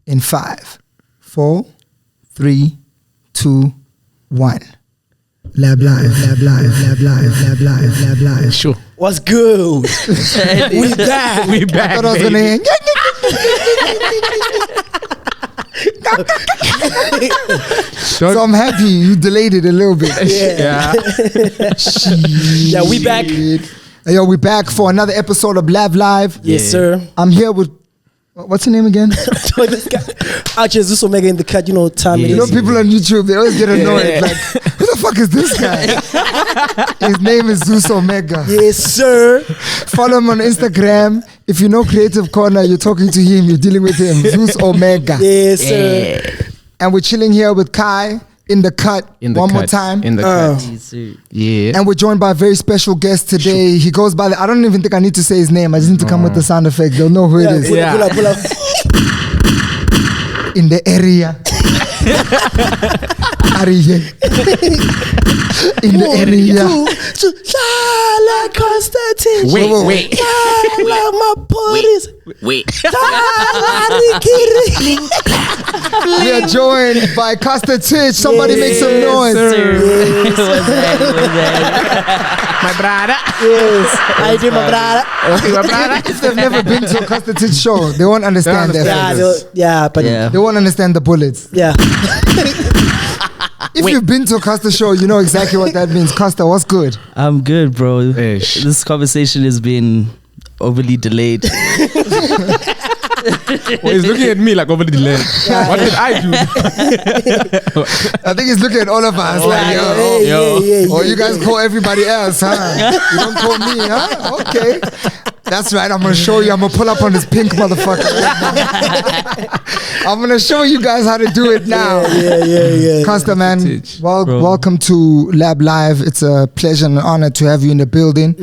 In 5, 4, 3, 2, 1. Lab live. Sure. What's good? We back. We back. I thought I was gonna So I'm happy you delayed it a little bit. Yeah. Yeah, we back. Hey, yo, we back for another episode of Lab Live. Yes, sir. I'm here with, what's your name again? Actually, Zeus Omega in the cut. You know what time it You know, is. people on YouTube, they always get annoyed. Like, who the fuck is this guy? His name is Zeus Omega. Yes, sir. Follow him on Instagram. If you know Kreative Kornerr, you're talking to him, you're dealing with him. Zeus Omega. Yes, sir. And we're chilling here with Kai in the cut. One more time. In the cut. Yeah. And we're joined by a very special guest today. He goes by I don't even think I need to say his name. I just need to come with the sound effect. They'll know who it is. Pull up. In the area. In the area. Costa Titch. Wait. My police. Wait. We are joined by Costa Titch. Somebody make some noise. My brother. Yes, I do, my brother. My brother. If they've never been to a Costa Titch show, they won't understand that. They won't understand the bullets. Yeah. If you've been to a Costa show, you know exactly what that means. Costa, what's good? I'm good, bro. Ish. This conversation has been overly delayed. Well, he's looking at me like overly delayed. What did I do? I think he's looking at all of us. Oh, you guys call everybody else, huh? You don't call me, huh? Okay. That's right. I'm going to show you. I'm going to pull up on this pink motherfucker. I'm going to show you guys how to do it now. Yeah. Costa, man, welcome to Lab Live. It's a pleasure and an honor to have you in the building.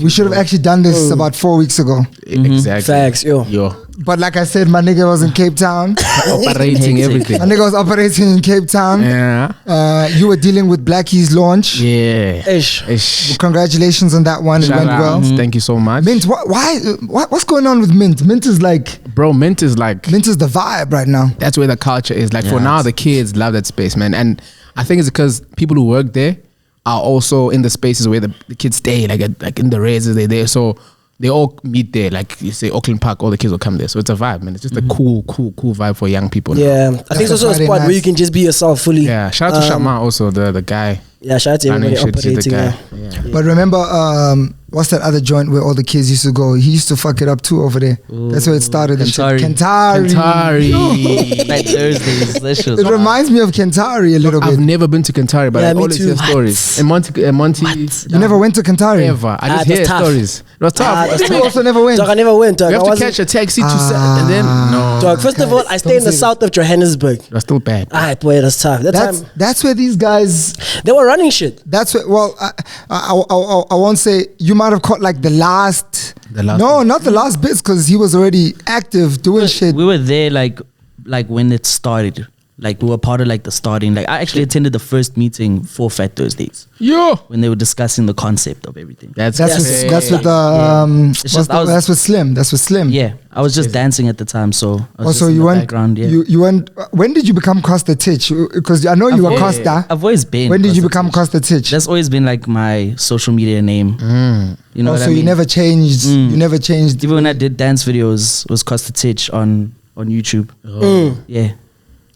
We should have actually done this about 4 weeks ago. Exactly. Facts, yo. But like I said, my nigga was in Cape Town. Operating everything. My nigga was operating in Cape Town. Yeah. You were dealing with Blackie's launch. Yeah. Ish. Congratulations on that one. It went well. Thank you so much. Mint, what's going on with Mint? Mint is like... Bro, Mint is the vibe right now. That's where the culture is. Like for now, the kids love that space, man. And I think it's because people who work there are also in the spaces where the kids stay, like in the raises, they're there. So they all meet there. Like you say, Auckland Park, all the kids will come there. So it's a vibe, man. It's just a cool vibe for young people. Yeah. I think it's also a spot where you can just be yourself fully. Yeah. Shout out to Shama also, the guy. Yeah, shout out to everybody operating. Yeah. But remember, what's that other joint where all the kids used to go? He used to fuck it up too over there. Ooh, that's where it started. Kentari. Like Thursdays. It reminds me of Kentari a little bit. I've never been to Kentari, but I always hear stories. And Monty. You never went to Kentari? Never. I just hear stories. It was tough. You also never went? Dog, I never went. Dog. You have to catch a taxi to and then no. Dog, first of all, I stay in the south of Johannesburg. It was still bad. Alright, boy, that's tough. That's where these guys... They were running shit. That's what. Well, I won't say you might have caught like the last. No, not the last bits because he was already active doing shit. We were there like when it started. Like we were part of like the starting. Like I actually attended the first meeting for Fat Thursdays. Yo, when they were discussing the concept of everything. That's with Slim. That's with Slim. Yeah, I was just dancing at the time, so I was also just in you the went. Background, yeah. You went. When did you become Costa Titch? Because I know you were Costa. I've always been. When did you become Costa Titch? That's always been like my social media name. You know what I mean? You never changed. You never changed. Even when I did dance videos, it was Costa Titch on YouTube. Yeah.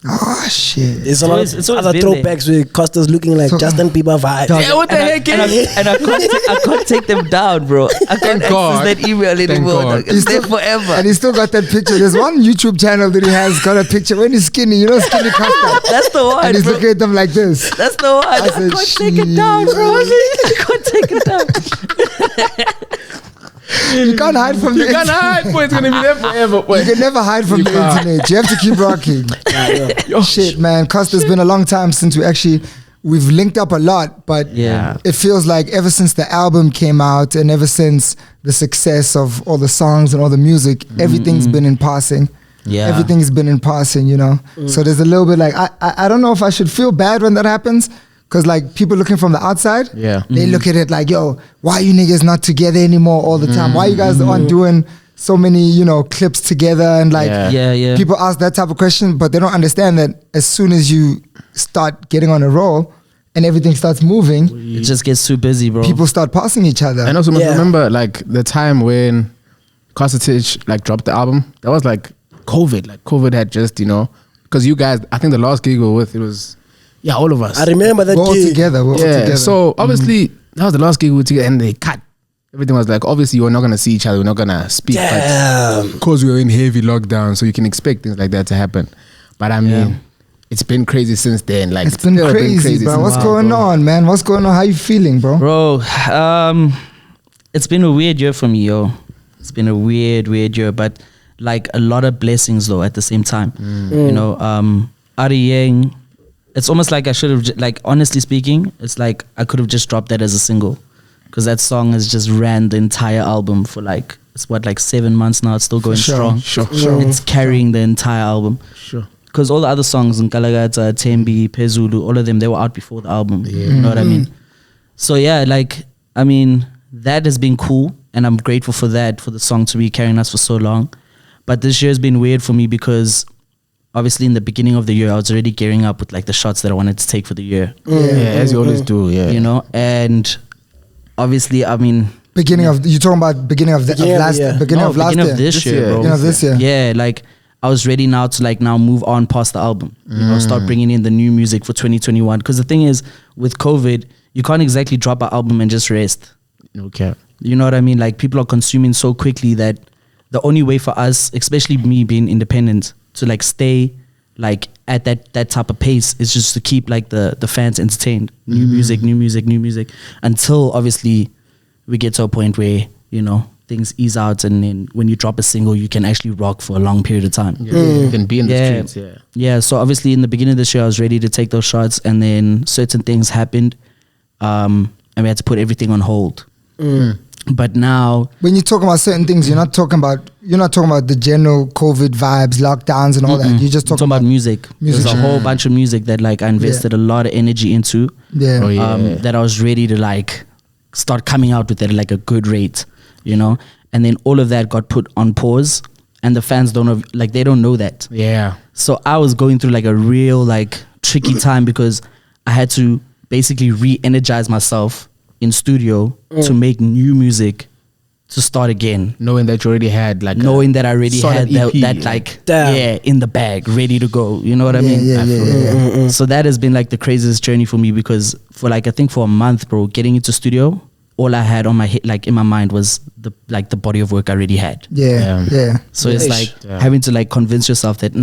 Oh shit! It's a lot of other throwbacks with Costa's looking like Justin Bieber vibes. Yeah, what the heck? And I can't take them down, bro. I can't access that email anymore. It's there forever. And he still got that picture. There's one YouTube channel that he has got a picture when he's skinny. You know, skinny Costa. That's the one. And he's looking at them like this. That's the one. I can't take it down, bro. I can't take it down. You can't hide from the internet. You can't hide, boy. It's going to be there forever, boy. You can never hide from the internet. You have to keep rocking. Shit, man. Costa's been a long time since we've linked up a lot, but it feels like ever since the album came out and ever since the success of all the songs and all the music, everything's been in passing. Yeah. Everything's been in passing, you know? So there's a little bit like, I don't know if I should feel bad when that happens. Because like people looking from the outside, they look at it like, yo, why are you niggas not together anymore all the time? Why you guys aren't doing so many, you know, clips together and like Yeah. people ask that type of question, but they don't understand that as soon as you start getting on a roll and everything starts moving, It just gets too busy, bro. people start passing each other. And also remember like the time when Costa Titch like dropped the album, that was like COVID. Like COVID had just, you know, because you guys, I think the last gig we were with, it was, all of us. I remember that We're all gig. together. We're all together. So obviously that was the last gig we were together and they cut. Everything was like, obviously we're not going to see each other. We're not going to speak. Damn. Because we were in heavy lockdown. So you can expect things like that to happen. But I mean, it's been crazy since then. Like it's been crazy, bro. What's going on, man? What's going on? How you feeling, bro? Bro, it's been a weird year for me, yo. It's been a weird year, but like a lot of blessings though at the same time. You know, Ari Yang, it's almost like I should have, like honestly speaking, it's like I could have just dropped that as a single, because that song has just ran the entire album for like, it's what, like 7 months now. It's still going strong. Sure. It's carrying the entire album. Sure. Because all the other songs, Nkalakatha, Tembi, Pezulu, all of them, they were out before the album. You know what I mean? So yeah, like, I mean, that has been cool, and I'm grateful for that, for the song to be carrying us for so long. But this year has been weird for me because obviously in the beginning of the year, I was already gearing up with like the shots that I wanted to take for the year. As you always do, You know, and obviously, I mean, you talking about beginning of last year? beginning of this year, bro. Beginning of this year. Yeah, like I was ready now to like now move on past the album. You know, start bringing in the new music for 2021. Because the thing is, with COVID, you can't exactly drop an album and just rest. Okay. You know what I mean? Like people are consuming so quickly that the only way for us, especially me being independent, to like stay like at that type of pace is just to keep like the fans entertained. New music until obviously we get to a point where, you know, things ease out, and then when you drop a single, you can actually rock for a long period of time. You can be in the streets, Yeah, so obviously in the beginning of this year, I was ready to take those shots, and then certain things happened, and we had to put everything on hold. But now, when you're talking about certain things, you're not talking about the general COVID vibes, lockdowns, and all that. You're just talking about music. There's a whole bunch of music that like I invested a lot of energy into. That I was ready to like start coming out with at like a good rate, you know. And then all of that got put on pause, and the fans don't know that. Yeah. So I was going through like a real like tricky time because I had to basically re-energize myself in studio to make new music to start again, knowing that you already had like that I already had EP, that like in the bag, ready to go. You know what I mean? So that has been like the craziest journey for me, because for like I think for a month, bro, getting into studio, all I had on my head, like in my mind, was the body of work I already had. So it's like having to like convince yourself that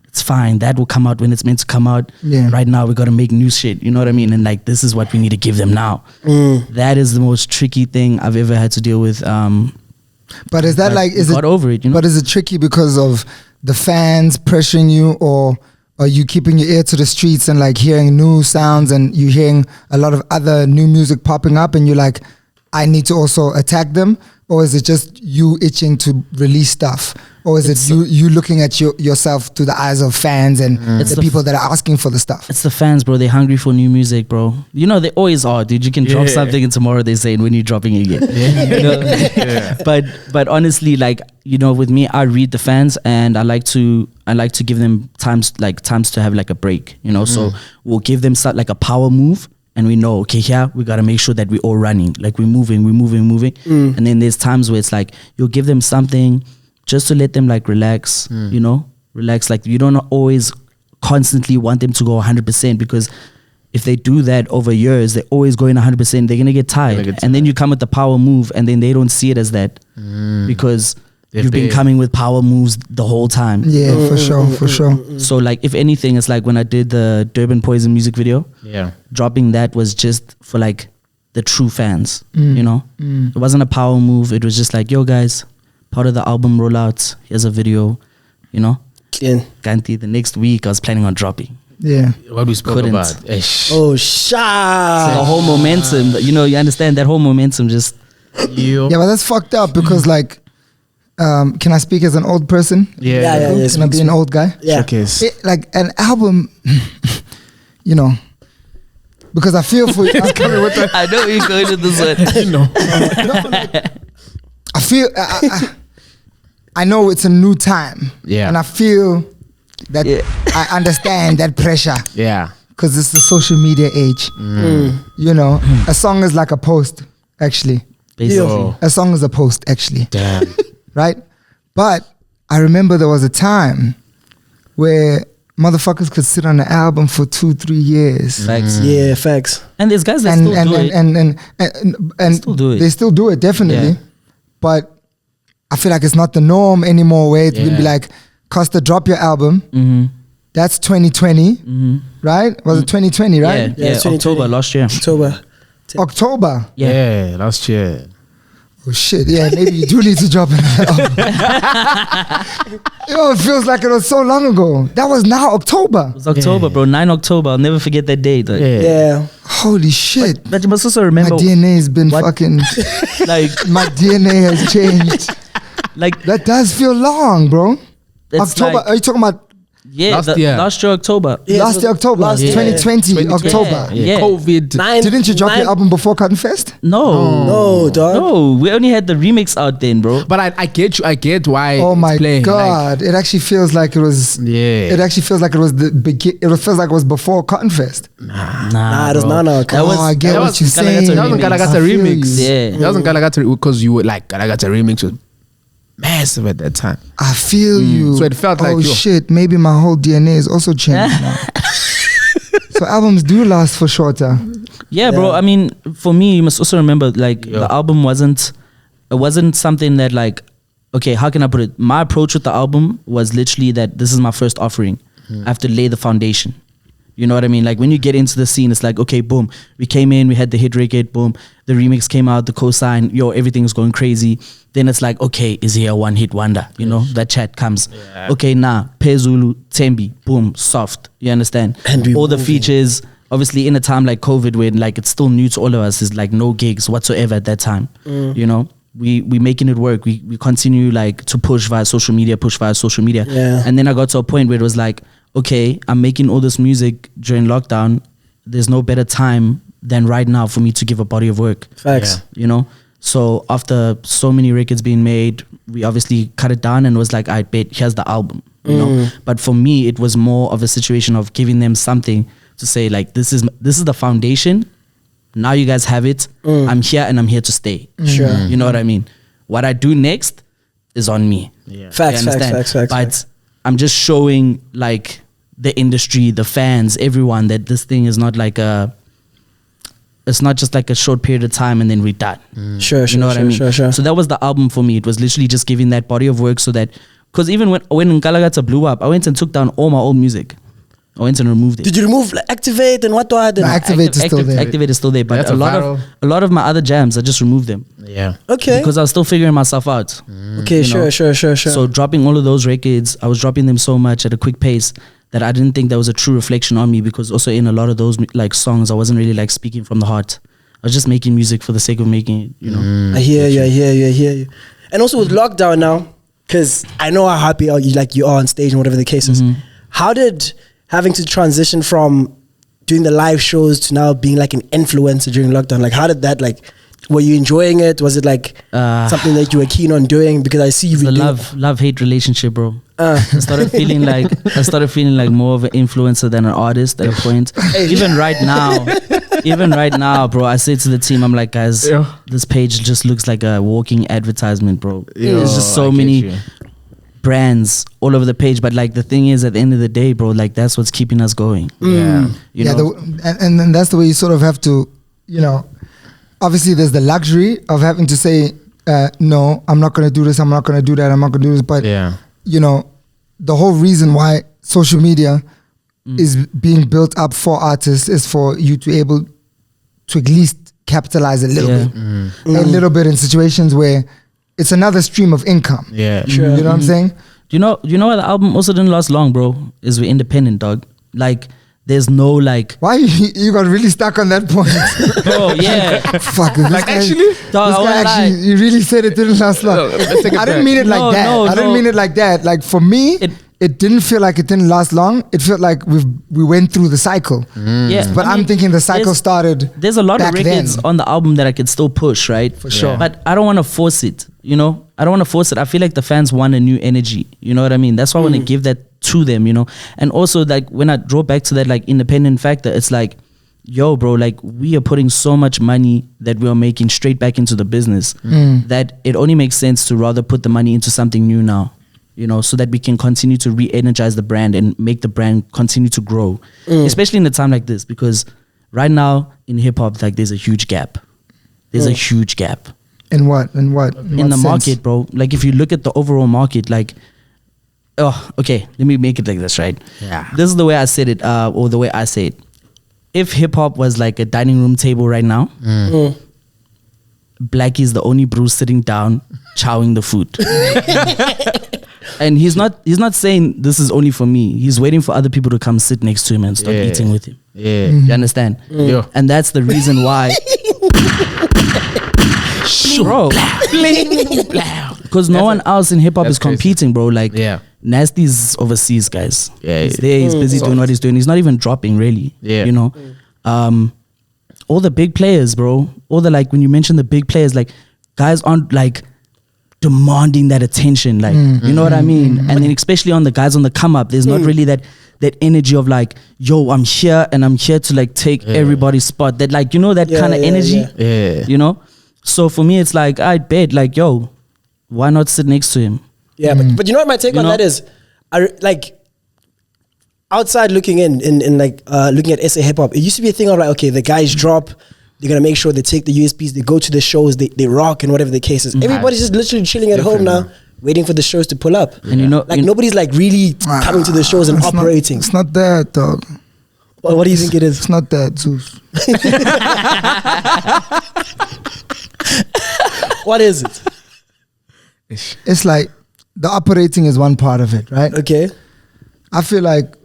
it's fine, that will come out when it's meant to come out. Right now we got to make new shit, you know what I mean? And like this is what we need to give them now. That is the most tricky thing I've ever had to deal with. But is that like, is it over it, you know? But is it tricky because of the fans pressuring you, or are you keeping your ear to the streets and like hearing new sounds, and you hearing a lot of other new music popping up, and you're like, I need to also attack them? Or is it just you itching to release stuff? Or is it you looking at yourself through the eyes of fans and the people that are asking for the stuff? It's the fans, bro. They're hungry for new music, bro. You know, they always are, dude. You can drop something and tomorrow they're saying, when you're dropping it again. You know? But honestly, like, you know, with me, I read the fans, and I like to give them times to have like a break, you know? So we'll give them like a power move, and we know, okay, here we gotta make sure that we're all running, like we're moving. And then there's times where it's like you'll give them something just to let them like relax, you know, relax. Like you don't always constantly want them to go 100%, because if they do that over years, they're always going 100%, they're gonna get tired. And then you come with the power move, and then they don't see it as that, because you've been coming with power moves the whole time. For sure. So like, if anything, it's like when I did the Durban Poison music video, dropping that was just for like the true fans, you know? It wasn't a power move. It was just like, yo guys, part of the album rollouts, here's a video, you know? Ganti, the next week I was planning on dropping. What we spoke about. Oh, shit. The whole momentum, you know, you understand that whole momentum just... Yeah, but that's fucked up, because like, can I speak as an old person? Can I be an old guy? Like an album, you know, because I feel for you. I know you're going to this one. I feel I know it's a new time. Yeah. And I feel that I understand that pressure. Yeah. Because it's the social media age. You know, a song is like a post, actually. Basically. A song is a post, actually. Damn. Right? But I remember there was a time where motherfuckers could sit on an album for 2-3 years. Facts. Yeah, facts. And there's guys that still do it. And Still do it. they still do it, definitely. Yeah. But I feel like it's not the norm anymore, where it's gonna be like, Costa, drop your album. That's 2020, right? Was it 2020, right? Yeah, it's 2020. October last year. October. Yeah, last year. Oh shit, yeah, maybe you do need to drop an album. Yo, it feels like it was so long ago. That was now October. It was October, bro. 9 October. I'll never forget that date. Like, Yeah. Holy shit. But you must also My remember, DNA has been fucking, like, my DNA has changed. like That does feel long, bro. it's October, like- are you talking about last year. last year October. Yeah, last year, October? last year. 2020, October. Yeah. COVID. Didn't you drop your album before Cottonfest? No. No, dog. No, we only had the remix out then, bro. But I get you. I get why. Oh my it's playing. god! It actually feels like it was. Yeah. It actually feels like it was the begin. It feels like it was before Cottonfest. Nah, it was bro. not. That was, I get that what was you're Nkalakatha saying. That was remix. Nkalakatha I feel remix. you. Yeah. That was Nkalakatha because you were like Nkalakatha remix was massive at that time. I feel you. So it felt like, oh yo. shit, maybe my whole DNA is also changed now. So albums do last for shorter. Yeah, bro. I mean, for me, you must also remember, like, the album wasn't something that, like, okay, how can I put it? My approach with the album was literally that this is my first offering. I have to lay the foundation. You know what I mean? Like, when you get into the scene, it's like, okay, boom, we came in, we had the hit record, boom, the remix came out, the co-sign, yo, everything's going crazy. Then it's like, okay, is he a one-hit wonder? You know, that chat comes. Yeah. Okay, nah, Pezulu, Tembi, boom, soft. You understand? And all the features, obviously in a time like COVID, when like it's still new to all of us, is like no gigs whatsoever at that time. You know, we making it work. We continue like to push via social media. Yeah. And then I got to a point where it was like, okay, I'm making all this music during lockdown. There's no better time than right now for me to give a body of work. Facts. You know? So after so many records being made, we obviously cut it down and was like, I bet here's the album. You know? But for me, it was more of a situation of giving them something to say, like, this is the foundation. Now you guys have it. I'm here and I'm here to stay. Sure. You know what I mean? What I do next is on me. Yeah. Facts. But I'm just showing like the industry, the fans, everyone, that this thing is not like it's not just like a short period of time and then we're done. Sure. You know what I mean? Sure. So that was the album for me. It was literally just giving that body of work so that, because even when Nkalakatha blew up, I went and took down all my old music. I went and removed it. Did you remove like, Activate and what? No, Activate is still there. Activate is still there, but That's a lot of my other jams, I just removed them Yeah. Okay. because I was still figuring myself out. Okay. you know. Sure. So dropping all of those records, I was dropping them so much at a quick pace that I didn't think that was a true reflection on me, because also in a lot of those like songs, I wasn't really like speaking from the heart. I was just making music for the sake of making it, you know. I hear you. And also with lockdown now, because I know how happy you are on stage and whatever the case is. How did having to transition from doing the live shows to now being like an influencer during lockdown, like how did that, like, were you enjoying it? Was it like something that you were keen on doing? Because I see you've been doing love-hate relationship, bro. I started feeling like more of an influencer than an artist at a point. Even right now, bro, I say to the team, I'm like, guys, this page just looks like a walking advertisement, bro. There's just so many brands all over the page, but like the thing is, at the end of the day, bro, like that's what's keeping us going. You know? And then that's the way you sort of have to, you know, obviously there's the luxury of having to say, no, I'm not going to do this, I'm not going to do that, I'm not going to do this. But, you know, the whole reason why social media is being built up for artists is for you to able to at least capitalize a little bit. A little bit in situations where it's another stream of income. Yeah. Sure. You know what I'm saying? You know why the album also didn't last long, bro? Is we're independent, dog. Like, there's no like. Why you got really stuck on that point? Bro, yeah. Fuck. This Like, guy, actually? Dog, this I guy won't actually, lie. you really said it didn't last long. Let's take it I didn't back. mean it like that. I didn't mean it like that. Like for me, it didn't feel like it didn't last long. It felt like we went through the cycle. Yeah. But I'm thinking the cycle started. There's a lot of back records then. on the album that I could still push, right? For sure. But I don't want to force it, you know? I don't want to force it. I feel like the fans want a new energy. You know what I mean? That's why I want to give that to them, you know? And also, like, when I draw back to that, like, independent factor, it's like, yo, bro, like, we are putting so much money that we are making straight back into the business that it only makes sense to rather put the money into something new now, you know, so that we can continue to re-energize the brand and make the brand continue to grow, especially in a time like this, because right now in hip-hop, like, there's a huge gap. There's a huge gap. In what? In what the sense? market, bro. Like, if you look at the overall market, like, oh, okay, let me make it like this, right? Yeah. This is the way I said it, or the way I say it. If hip-hop was like a dining room table right now, Blackie is the only Bruce sitting down, chowing the food. And he's not saying this is only for me. He's waiting for other people to come sit next to him and start eating with him. Yeah. You understand? Yeah. And that's the reason why. Bro, because no one else in hip hop is competing, bro. Like, Nasty's overseas, guys. Yeah, he's there. He's busy doing what he's doing. He's not even dropping, really. Yeah, you know. All the big players, bro. All the, like, when you mention the big players, like, guys aren't like demanding that attention, like, you know what I mean. And then especially on the guys on the come up, there's not really that energy of like, yo, I'm here and I'm here to like take everybody's spot. That, like, you know, that kind of energy. Yeah. You know. So for me, it's like, I bet, like, yo, why not sit next to him? Yeah, but you know what my take on that is? Like, outside looking looking at SA hip hop, it used to be a thing of like, okay, the guys drop, they're gonna make sure they take the USBs, they go to the shows, they rock and whatever the case is. Everybody's just literally chilling at home now, waiting for the shows to pull up. And you know, like, nobody's like really coming to the shows and operating. It's not that, dog. Well, what do you think it is? It's not that, Zeus. What is it? It's like the operating is one part of it, right? Okay. I feel like,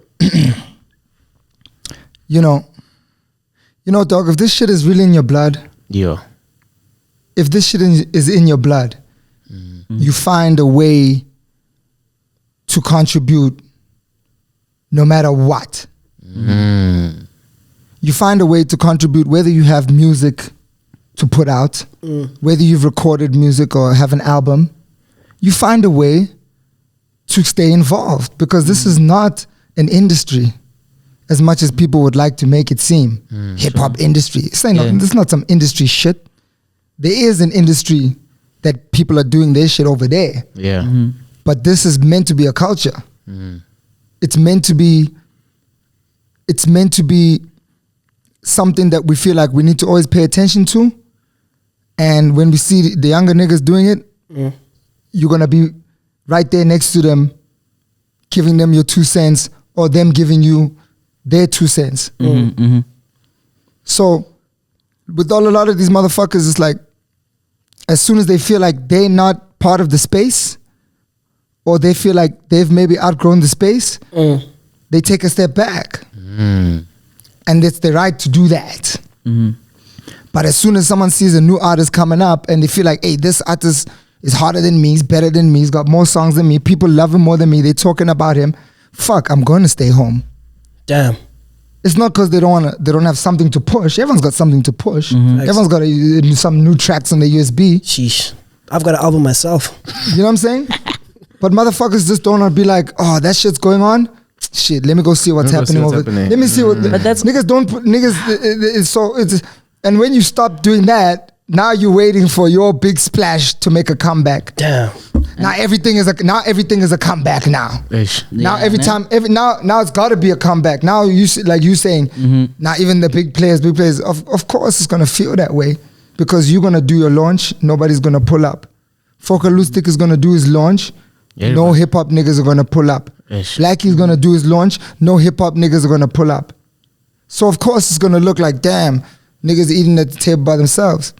you know, dog, if this shit is really in your blood, if this shit is in your blood, you find a way to contribute no matter what. You find a way to contribute, whether you have music to put out, whether you've recorded music or have an album, you find a way to stay involved, because this is not an industry as much as people would like to make it seem. Hip-hop industry. This is not some industry shit. There is an industry that people are doing their shit over there. Yeah. But this is meant to be a culture. It's meant to be something that we feel like we need to always pay attention to. And when we see the younger niggas doing it, you're gonna be right there next to them, giving them your 2 cents, or them giving you their 2 cents. So with a lot of these motherfuckers, it's like, as soon as they feel like they're not part of the space, or they feel like they've maybe outgrown the space, they take a step back. And it's their right to do that. But as soon as someone sees a new artist coming up and they feel like, hey, this artist is harder than me, he's better than me, he's got more songs than me, people love him more than me, they're talking about him, fuck, I'm going to stay home. Damn. It's not because they don't have something to push. Everyone's got something to push. Everyone's got some new tracks on the USB. Sheesh. I've got an album myself. You know what I'm saying? But motherfuckers just don't want to be like, oh, that shit's going on. Shit, let me go see what's happening over there. Let me see what but that's niggas don't put it's and when you stop doing that, now you're waiting for your big splash to make a comeback. Damn. Now everything is a comeback now. Now now it's got to be a comeback. Now you saying now even the big players, of course it's gonna feel that way, because you're gonna do your launch, nobody's gonna pull up. Focalustic is gonna do his launch, no hip hop niggas are gonna pull up. Blackie's gonna do his launch, no hip hop niggas are gonna pull up. So of course it's gonna look like, damn, niggas eating at the table by themselves.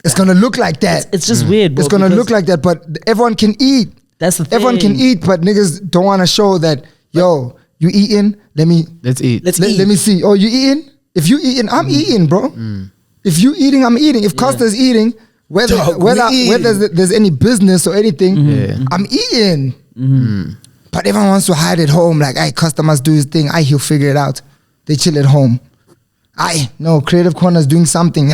It's gonna look like that. It's just weird, bro. It's gonna look like that, but everyone can eat. That's the thing. Everyone can eat, but niggas don't want to show that. Yo, you eating? Let's eat. Let me see. Oh, you eating? If you eating, I'm eating, bro. If you eating, I'm eating. If Costa's eating, whether there's any business or anything, I'm eating. But everyone wants to hide at home. Like, hey, Costa must do his thing. He'll figure it out. They chill at home. No, Kreative Kornerr's doing something.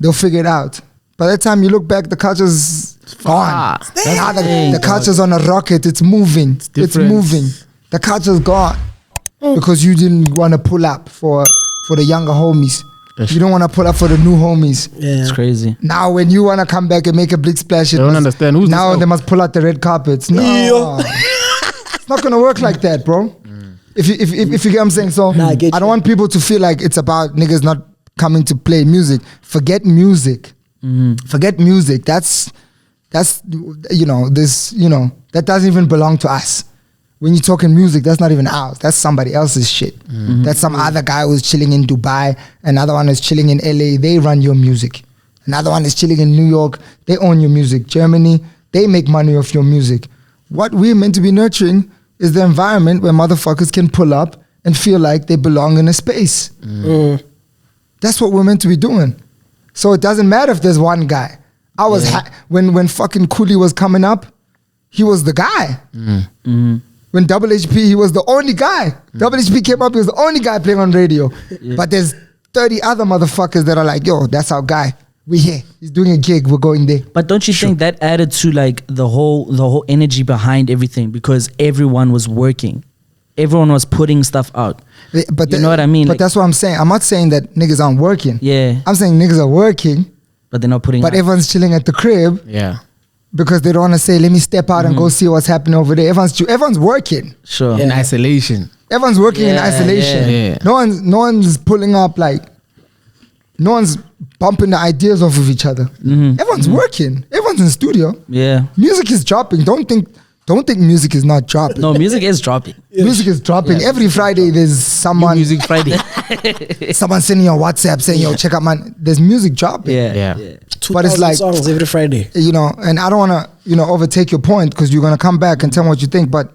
They'll figure it out. By that time you look back, the culture's Gone. Now the culture's on a rocket. It's moving. It's moving. The culture's gone because you didn't want to pull up for the younger homies. You don't want to pull up for the new homies. Yeah. It's crazy. Now when you want to come back and make a big splash, They don't understand who's now this they must pull out the red carpets. No, it's not gonna work like that, bro. If you get what I'm saying, so I don't want people to feel like it's about niggas not coming to play music. Forget music. Forget music. That's that doesn't even belong to us. When you're talking music, that's not even ours. That's somebody else's shit. That's some other guy who's chilling in Dubai. Another one is chilling in LA. They run your music. Another one is chilling in New York. They own your music. Germany, they make money off your music. What we're meant to be nurturing is the environment where motherfuckers can pull up and feel like they belong in a space. That's what we're meant to be doing. So it doesn't matter if there's one guy. I was when fucking Cooley was coming up, he was the guy. When Double HP, he was the only guy. Double HP came up, he was the only guy playing on radio. But there's 30 other motherfuckers that are like, yo, that's our guy. We here. He's doing a gig. We're going there. But don't you think that added to like the whole energy behind everything because everyone was working, everyone was putting stuff out. But you know what I mean? But like, that's what I'm saying. I'm not saying that niggas aren't working. Yeah. I'm saying niggas are working, but they're not putting. But out. everyone's chilling at the crib. Yeah. Because they don't want to say, let me step out and go see what's happening over there. Everyone's working. Sure. In isolation. Everyone's working in isolation. Yeah. No one's pulling up like. No one's bumping the ideas off of each other. Everyone's working. Everyone's in studio. Yeah. Music is dropping. Don't think music is not dropping. No, music is dropping. Music is dropping. Yeah. Every Friday there's someone. New Music Friday. Someone sending you a WhatsApp saying, yo, check out there's music dropping. Yeah. But it's like songs every Friday. And I don't want to, overtake your point because you're going to come back and tell me what you think. But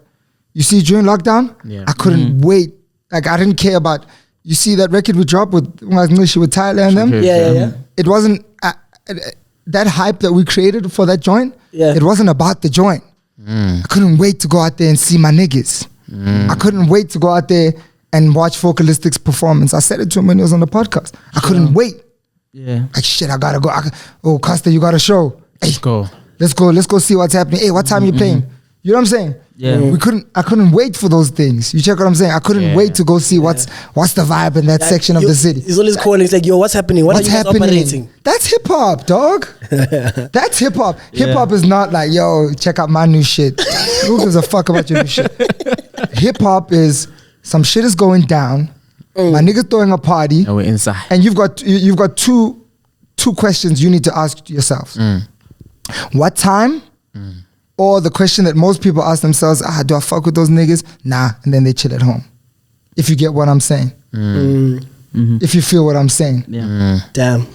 you see, during lockdown, I couldn't wait. Like, I didn't care about, you see that record we dropped with Tyler and them? Yeah. It wasn't, that hype that we created for that joint, it wasn't about the joint. I couldn't wait to go out there and see my niggas. I couldn't wait to go out there and watch Focalistic's performance. I said it to him when he was on the podcast. I couldn't wait. Yeah. Like, shit, I gotta go. Costa, you got a show. Hey, let's go see what's happening. Hey, what time you playing? You know what I'm saying? Yeah. I couldn't wait for those things. You check what I'm saying? I couldn't wait to go see what's the vibe in that section of the city. He's always calling. He's like, yo, what's happening? What's happening? That's hip hop, dog. That's hip hop. Hip hop is not like, yo, check out my new shit. Who gives a fuck about your new shit? Hip hop is some shit is going down. My niggas throwing a party. And we're inside. And you've got two questions you need to ask yourself. What time? Or the question that most people ask themselves, do I fuck with those niggas? Nah, and then they chill at home. If you get what I'm saying. If you feel what I'm saying. Yeah. Damn.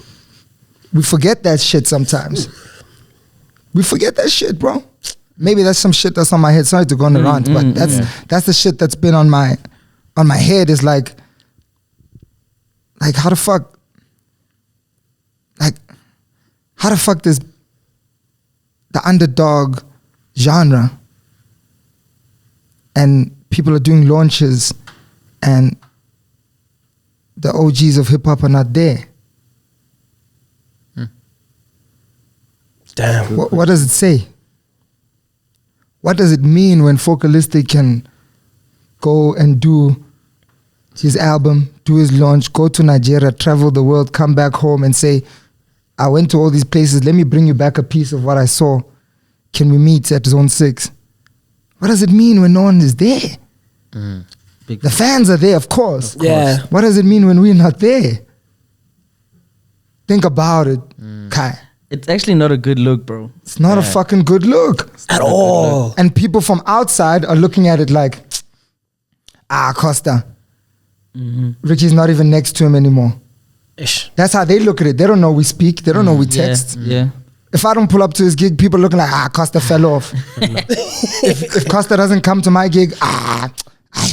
We forget that shit sometimes. We forget that shit, bro. Maybe that's some shit that's on my head. Sorry to go on the rant, but that's the shit that's been on my head is like how the fuck does the underdog genre and people are doing launches and the OGs of hip hop are not there? Damn. What does it say? What does it mean when Focalistic can go and do his album, do his launch, go to Nigeria, travel the world, come back home and say, I went to all these places, let me bring you back a piece of what I saw. Can we meet at Zone 6? What does it mean when no one is there? The fans are there, of course. Yeah. What does it mean when we're not there? Think about it, Kai. It's actually not a good look, bro. It's not a fucking good look. At all. And people from outside are looking at it like, Costa. Ricky's not even next to him anymore. Ish. That's how they look at it. They don't know we speak. They don't know we text. Yeah. If I don't pull up to his gig, people looking like, Costa fell off. if Costa doesn't come to my gig, I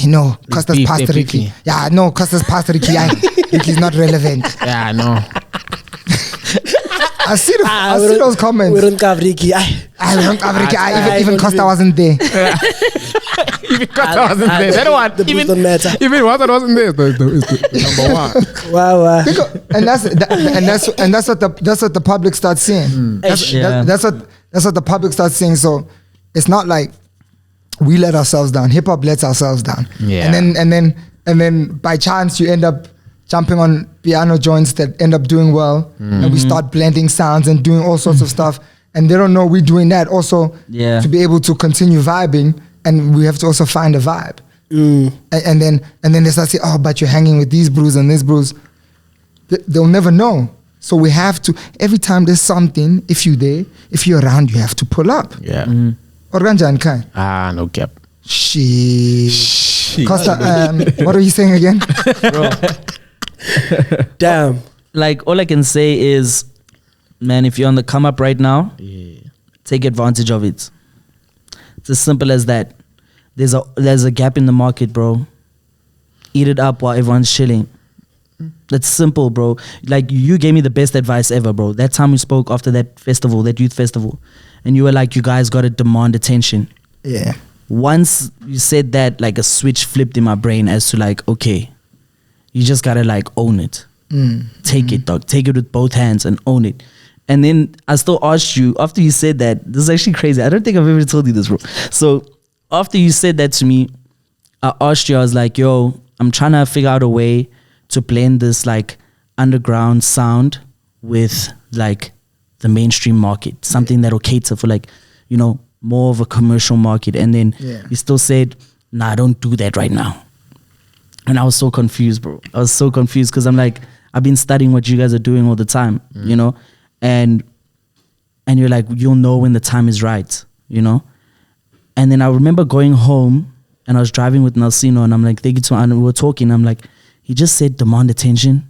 know Costa's beef, past they're Ricky. picky. Yeah, I know Costa's past Ricky. Ricky's not relevant. Yeah, I know. I see those comments. We don't have Ricky. I don't have Ricky. Even Costa wasn't there. Even Costa wasn't there. That one. The boots don't matter. Even Costa wasn't there. It's the number one. Wow. And that's what the public starts seeing. That's That's what the public starts saying. So it's not like we let ourselves down. Hip hop lets ourselves down. Yeah. And then by chance you end up jumping on piano joints that end up doing well, and we start blending sounds and doing all sorts of stuff. And they don't know we're doing that also to be able to continue vibing, and we have to also find a vibe. And then they start saying, oh, but you're hanging with these brews and this brews. They'll never know. So we have to, every time there's something, if you're around, you have to pull up. Yeah. Organjan Kai. No cap. Shit. Costa, what are you saying again? Bro. Damn. Like, all I can say is, man, if you're on the come up right now, take advantage of it. It's as simple as that. There's a gap in the market, bro. Eat it up while everyone's chilling. That's simple, bro. Like, you gave me the best advice ever, bro. That time we spoke after that festival, that youth festival, and you were like, you guys got to demand attention. Yeah. Once you said that, like, a switch flipped in my brain as to like, okay, you just got to like own it. Take it, dog. Take it with both hands and own it. And then I still asked you, after you said that, this is actually crazy. I don't think I've ever told you this, bro. So after you said that to me, I asked you, I was like, yo, I'm trying to figure out a way to blend this like underground sound with like the mainstream market, something that'll cater for like, you know, more of a commercial market. And then you still said, nah, don't do that right now. And I was so confused, bro. I was so confused because I'm like, I've been studying what you guys are doing all the time, you know, and you're like, you'll know when the time is right, you know. And then I remember going home and I was driving with Nelsino and I'm like, and we were talking. I'm like, he just said demand attention,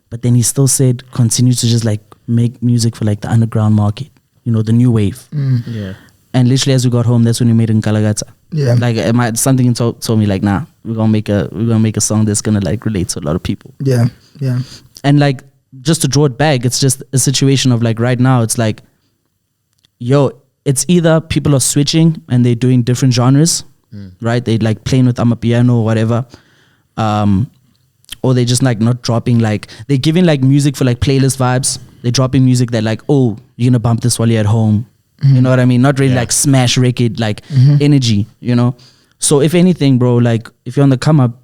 but then he still said continue to just like make music for like the underground market, you know, the new wave. Yeah. And literally as we got home, that's when we made Nkalakatha. Yeah. Like something told me like, nah, we're gonna make a song that's gonna like relate to a lot of people. Yeah. Yeah. And like, just to draw it back, it's just a situation of like right now, it's like, yo, it's either people are switching and they're doing different genres, right? They like playing with amapiano or whatever. Or they just like not dropping, like they're giving like music for like playlist vibes. They're dropping music that like, oh, you're gonna bump this while you're at home. You know what I mean? Not really like smash record, like energy, you know? So if anything, bro, like if you're on the come up,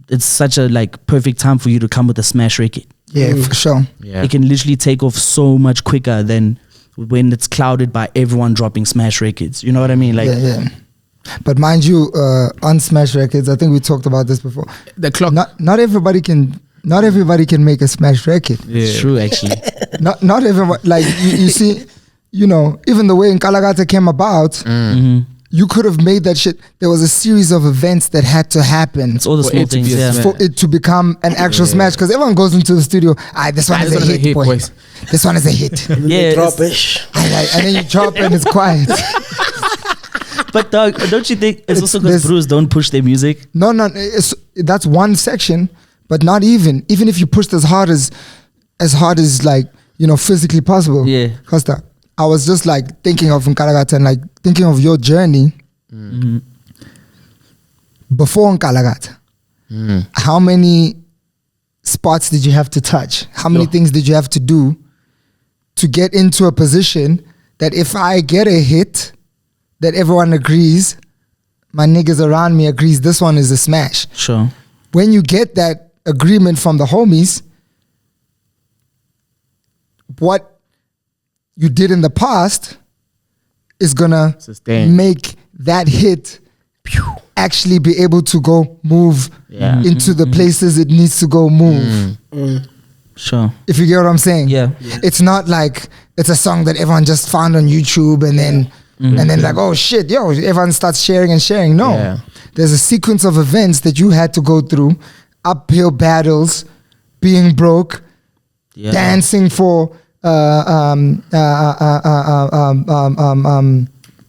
it's such a like perfect time for you to come with a smash record. Yeah, for sure. Yeah. It can literally take off so much quicker than when it's clouded by everyone dropping smash records. You know what I mean? Like, But mind you, on Smash Records, I think we talked about this before. The clock. Not everybody can make a smash record. Yeah. it's true, actually. Not everyone. Like you see, you know, even the way Nkalakatha came about, you could have made that shit. There was a series of events that had to happen. It's all the small things, for it to become an actual smash. Because everyone goes into the studio, this one is a hit, boys. This one is a hit. Yeah, drop it. And then you drop and it's quiet. but dog, don't you think it's also because Brews don't push their music? No, that's one section, but not even if you pushed as hard as like, you know, physically possible. Yeah. Costa, I was just like thinking of Nkalakatha and like thinking of your journey before Nkalakatha. How many spots did you have to touch? How many things did you have to do to get into a position that if I get a hit that everyone agrees, my niggas around me agrees this one is a smash. Sure. When you get that agreement from the homies, what you did in the past is gonna make that hit actually be able to go move into the places it needs to go move. Sure. If you get what I'm saying. Yeah. It's not like it's a song that everyone just found on YouTube and then like, oh shit, yo, everyone starts sharing and sharing. No. There's a sequence of events that you had to go through, uphill battles, being broke, dancing for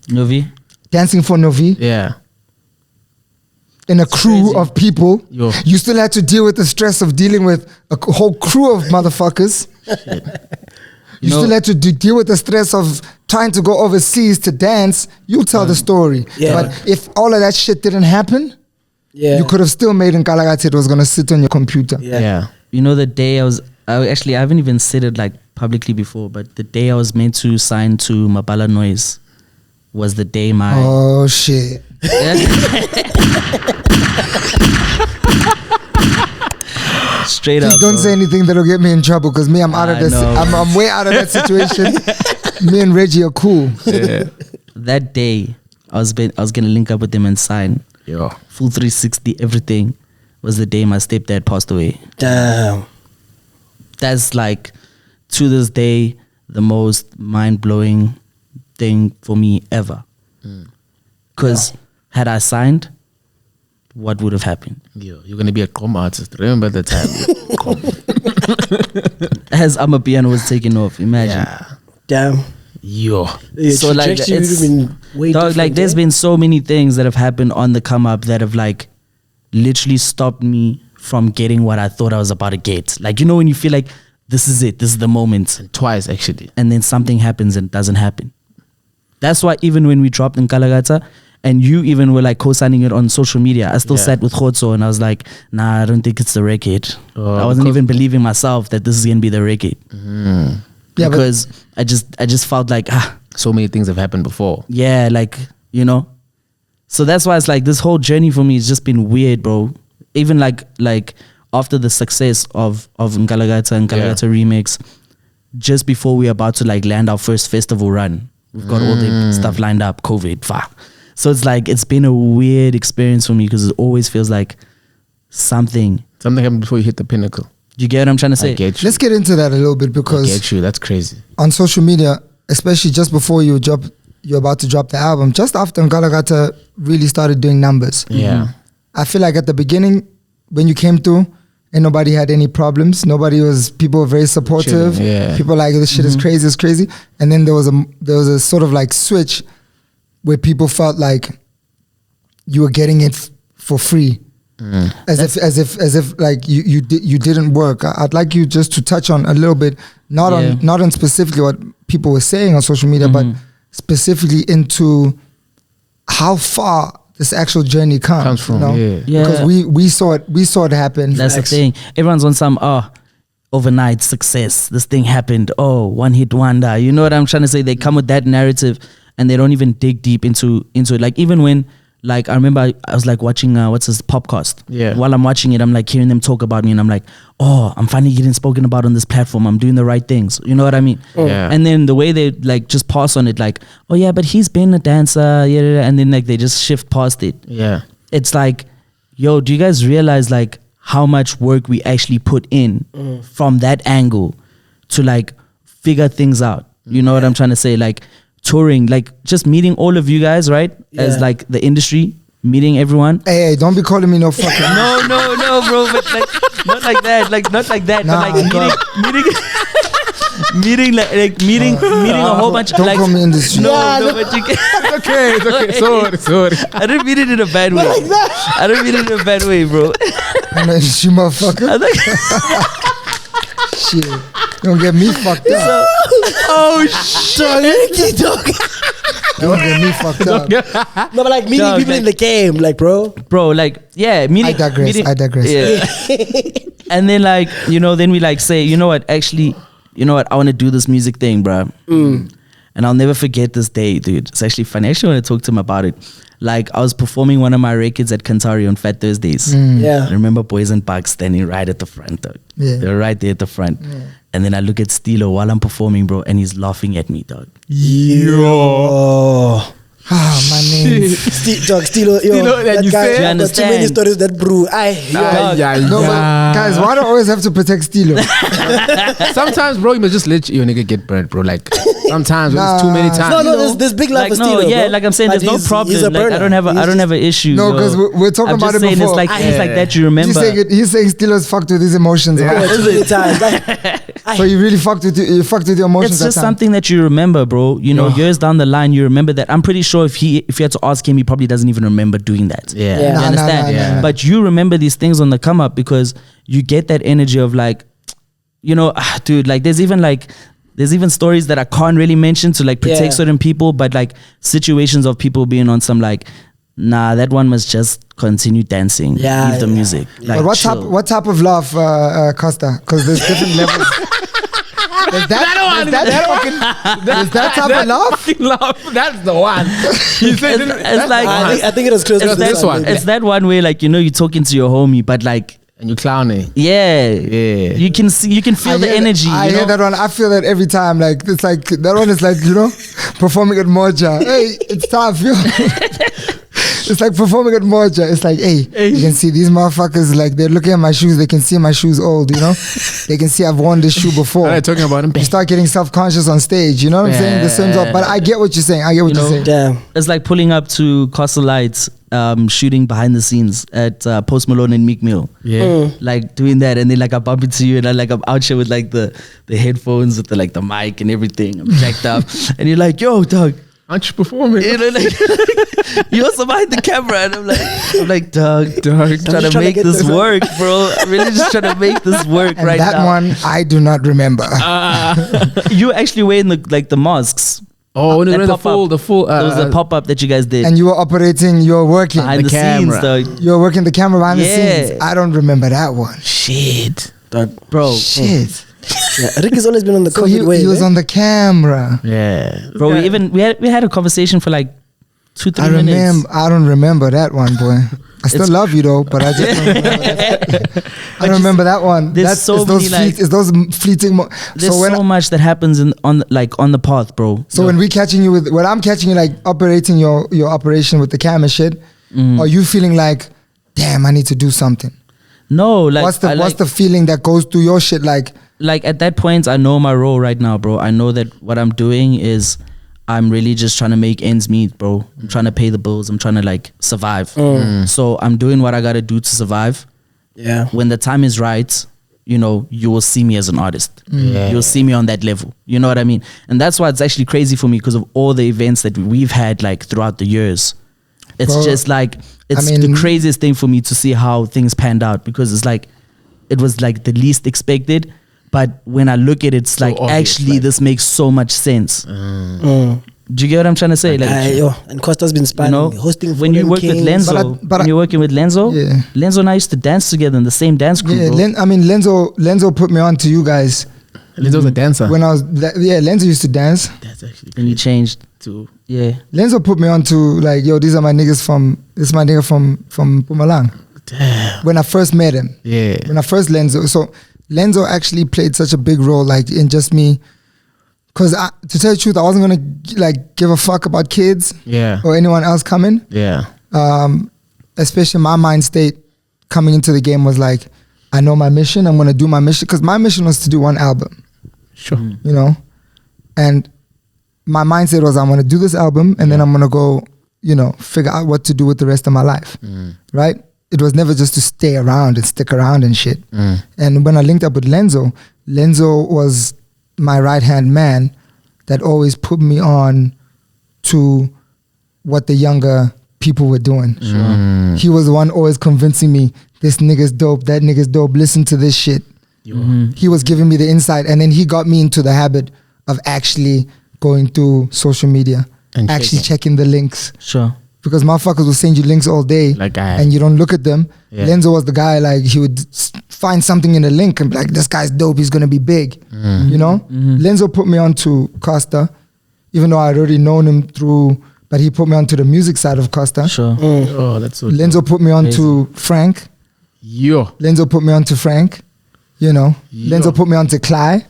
Novi. Dancing for Novi. Yeah. In a crew of people. Yo. You still had to deal with the stress of dealing with a whole crew of motherfuckers. You still had to deal with the stress of trying to go overseas to dance. You tell the story. Yeah. But if all of that shit didn't happen, you could have still made Nkalakatha. It was going to sit on your computer. Yeah. You know, the day I haven't even said it like publicly before, but the day I was meant to sign to Mabala Noise was the day my... Oh, shit. Straight Please up, don't bro. say anything that'll get me in trouble, because me, I'm out of this. I'm way out of that situation. Me and Reggie are cool. Yeah. That day, I was gonna link up with them and sign. Yo. Full 360, everything. Was the day my stepdad passed away. Damn. That's like, to this day, the most mind-blowing thing for me ever. Because had I signed, what would have happened? Yo, you're gonna be a com artist. Remember the time? As Amapiano was taking off, imagine. Yeah. Damn. Yo. The So, like, trajectory would have it's- been way Dog, different, like there's eh? been so many things that have happened on the come up that have like literally stopped me from getting what I thought I was about to get. Like, you know, when you feel like this is it, this is the moment, Twice actually. and then something happens and it doesn't happen. That's why even when we dropped Nkalakatha and you even were like co-signing it on social media, I still Yeah. sat with Khotso and I was like, nah, I don't think it's the record. Oh, I wasn't because- even believing myself that this is gonna be the record. Yeah, but Because I just felt like, So many things have happened before. yeah, like, you know. So that's why it's like this whole journey for me has just been weird, bro. Even like after the success of Nkalakatha Remix, just before we're about to like land our first festival run, we've got all the stuff lined up, COVID, fuck. So it's like, it's been a weird experience for me because it always feels like something. Something happened before you hit the pinnacle. You get what I'm trying to say? I get you. let's get into that a little bit, I because get you. That's crazy. on social media, especially just before you're about to drop the album, just after Nkalakatha really started doing numbers. Yeah. I feel like at the beginning, when you came through, and nobody had any problems. People were very supportive. Chilling, yeah. People like, this shit is crazy, it's crazy. And then there was a sort of like switch where people felt like you were getting it for free. As if like you didn't work. I'd like you just to touch on a little bit, not on specifically what people were saying on social media, but specifically into how far this actual journey comes from. you know? Yeah. Because we saw it happen. That's the thing. Everyone's on some overnight success. This thing happened. Oh, one hit wonder. You know what I'm trying to say? They come with that narrative and they don't even dig deep into it. Like even when, like, I remember I was like watching what's this Popcast. Yeah. While I'm watching it, I'm like hearing them talk about me, and I'm like, oh, I'm finally getting spoken about on this platform. I'm doing the right things. You know what I mean? Yeah. And then the way they like just pass on it, like, oh yeah, but he's been a dancer, yeah, and then like they just shift past it. Yeah. It's like, yo, do you guys realize like how much work we actually put in from that angle to like figure things out? You know what I'm trying to say? Like touring, like just meeting all of you guys, right? As like the industry, meeting everyone. Hey, don't be calling me no fucking. No, bro, but like not like that, Nah, but like meeting a whole bunch. Don't like, call me industry. No, but you can. It's okay. Sorry. I didn't mean it in a bad way. I didn't mean it in a bad way, bro. I'm an industry motherfucker. I think- Shit, you don't get me fucked up. Oh shit! You don't get me fucked up. No, but like meeting Dog, people like- in the game, like bro. Bro, like, yeah, meeting. I digress. Yeah. And then like, then we like say, you know what, actually, I want to do this music thing, bro. And I'll never forget this day, dude. It's actually funny. I actually want to talk to him about it. Like, I was performing one of my records at Kantari on Fat Thursdays. Yeah. I remember Boys and Bugs standing right at the front, dog. Yeah. They were right there at the front. And then I look at Stilo while I'm performing, bro, and he's laughing at me, dog. Yo. My name. Stilo, that you guy said? You got too many understand? stories that brew. No, but guys, why do I always have to protect Stilo? Sometimes, bro, you must just let your nigga get burnt, bro. Like sometimes when it's too many times. No, there's big love Like, for Stilo. yeah, bro. like I'm saying, there's no problem. He's a Like, burner. I don't have an issue. No, yo. 'cause we're talking I'm about just it saying before. It's like things like that you remember. He's saying Stilo's fucked with his emotions. Yeah, Right? too many times. Like, So you really fucked with your emotions. It's that just time. something that you remember, bro. Years down the line, you remember that. I'm pretty sure if you had to ask him, he probably doesn't even remember doing that. Yeah. Yeah. You Nah, understand? nah. But you remember these things on the come up because you get that energy of like, dude, like there's even stories that I can't really mention to like protect certain people, but like situations of people being on some like, nah, that one must just continue dancing. Yeah, Leave the yeah. music. Like, But chill. what type of love, Costa? Because there's different levels. Does that type of laugh? That's the one. He said It's like I think it was close to this one. maybe. it's that one where like you're talking to your homie, but like and you clowning. yeah, you can feel the energy. I hear that one. I feel that every time. Like it's like that one is like performing at Moja. Hey, it's tough, yo. It's like performing at Moja. It's like, hey, you can see these motherfuckers. Like they're looking at my shoes. They can see my shoes old. They can see I've worn this shoe before. I'm talking about him. You start getting self-conscious on stage. You know what I'm saying? The same up. But I get what you're saying. I get what you're saying. Damn. It's like pulling up to Costa Lights, shooting behind the scenes at Post Malone and Meek Mill. Yeah. Like doing that, and then like I bump into you, and I'm out here with like the headphones with the mic and everything. I'm jacked up, and you're like, "Yo, dog, aren't you performing?" You're also behind the camera, and I'm like, dog, trying to make this work, bro. I'm really just trying to make this work And right that now. one I do not remember. You actually wearing the masks. Oh, no, That the pop-up. full. There was a pop up that you guys did And you were operating. You were working. behind the camera. scenes, dog. You were working the camera behind the Yeah. scenes. I don't remember that one. Shit. Bro. Shit. Yeah, Rick has always been on the So COVID wave. he was eh? on the camera. Yeah. Bro, we had a conversation for like 2-3 I minutes. remember. I don't remember that one, boy. I still love you though, but I just don't remember that. I don't remember that one. there's That's so it's those many, it's those fleeting. There's So when so much that happens on the path, bro. so when we catching you when I'm catching you like operating your operation with the cam and shit, are you feeling like, damn, I need to do something? No, like What's the feeling that goes through your shit like? Like at that point, I know my role right now, bro. I know that what I'm doing is I'm really just trying to make ends meet, bro. I'm trying to pay the bills. I'm trying to like survive. So I'm doing what I got to do to survive. Yeah. When the time is right, you will see me as an artist. You'll see me on that level. You know what I mean? And that's why it's actually crazy for me because of all the events that we've had like throughout the years. It's Bro, just like, it's I mean, the craziest thing for me to see how things panned out because it's like, it was like the least expected. But when I look at it, it's like obvious, actually like- this makes so much sense. Do you get what I'm trying to say? Like, And Costa's been spanning, hosting when you Fallen work with Kings. Lenzo, But when you're working with Lenzo, Yeah. Lenzo and I used to dance together in the same dance crew. Yeah, bro. Lenzo put me on to you guys Lenzo's a dancer. when I was Lenzo used to dance. That's actually and you changed. too. Yeah. Lenzo put me on to like, yo, these are my niggas this is my nigga from Pumalang. Damn. When I first met him. Yeah. When I first Lenzo Lenzo actually played such a big role like in just me. Cause to tell you the truth, I wasn't gonna like give a fuck about kids Yeah. or anyone else coming. Yeah. Especially my mind state coming into the game was like, I know my mission. I'm gonna do my mission because my mission was to do one album, Sure. and my mindset was I'm gonna do this album and then I'm gonna go, figure out what to do with the rest of my life, right? It was never just to stay around and stick around and shit. And when I linked up with Lenzo was my right hand man that always put me on to what the younger people were doing. He was the one always convincing me, this nigga's dope, that nigga's dope, listen to this shit. He was giving me the insight, and then he got me into the habit of actually going through social media And actually checking the links. Sure. Because motherfuckers will send you links all day and you don't look at them. Yeah. Lenzo was the guy, like he would find something in a link and be like, this guy's dope, he's gonna be big. Lenzo put me on to Costa, even though I'd already known him but he put me onto the music side of Costa. Sure. Oh, that's so Lenzo put me on to Frank. Yo. Lenzo put me on to Frank. Lenzo put me on to Cly.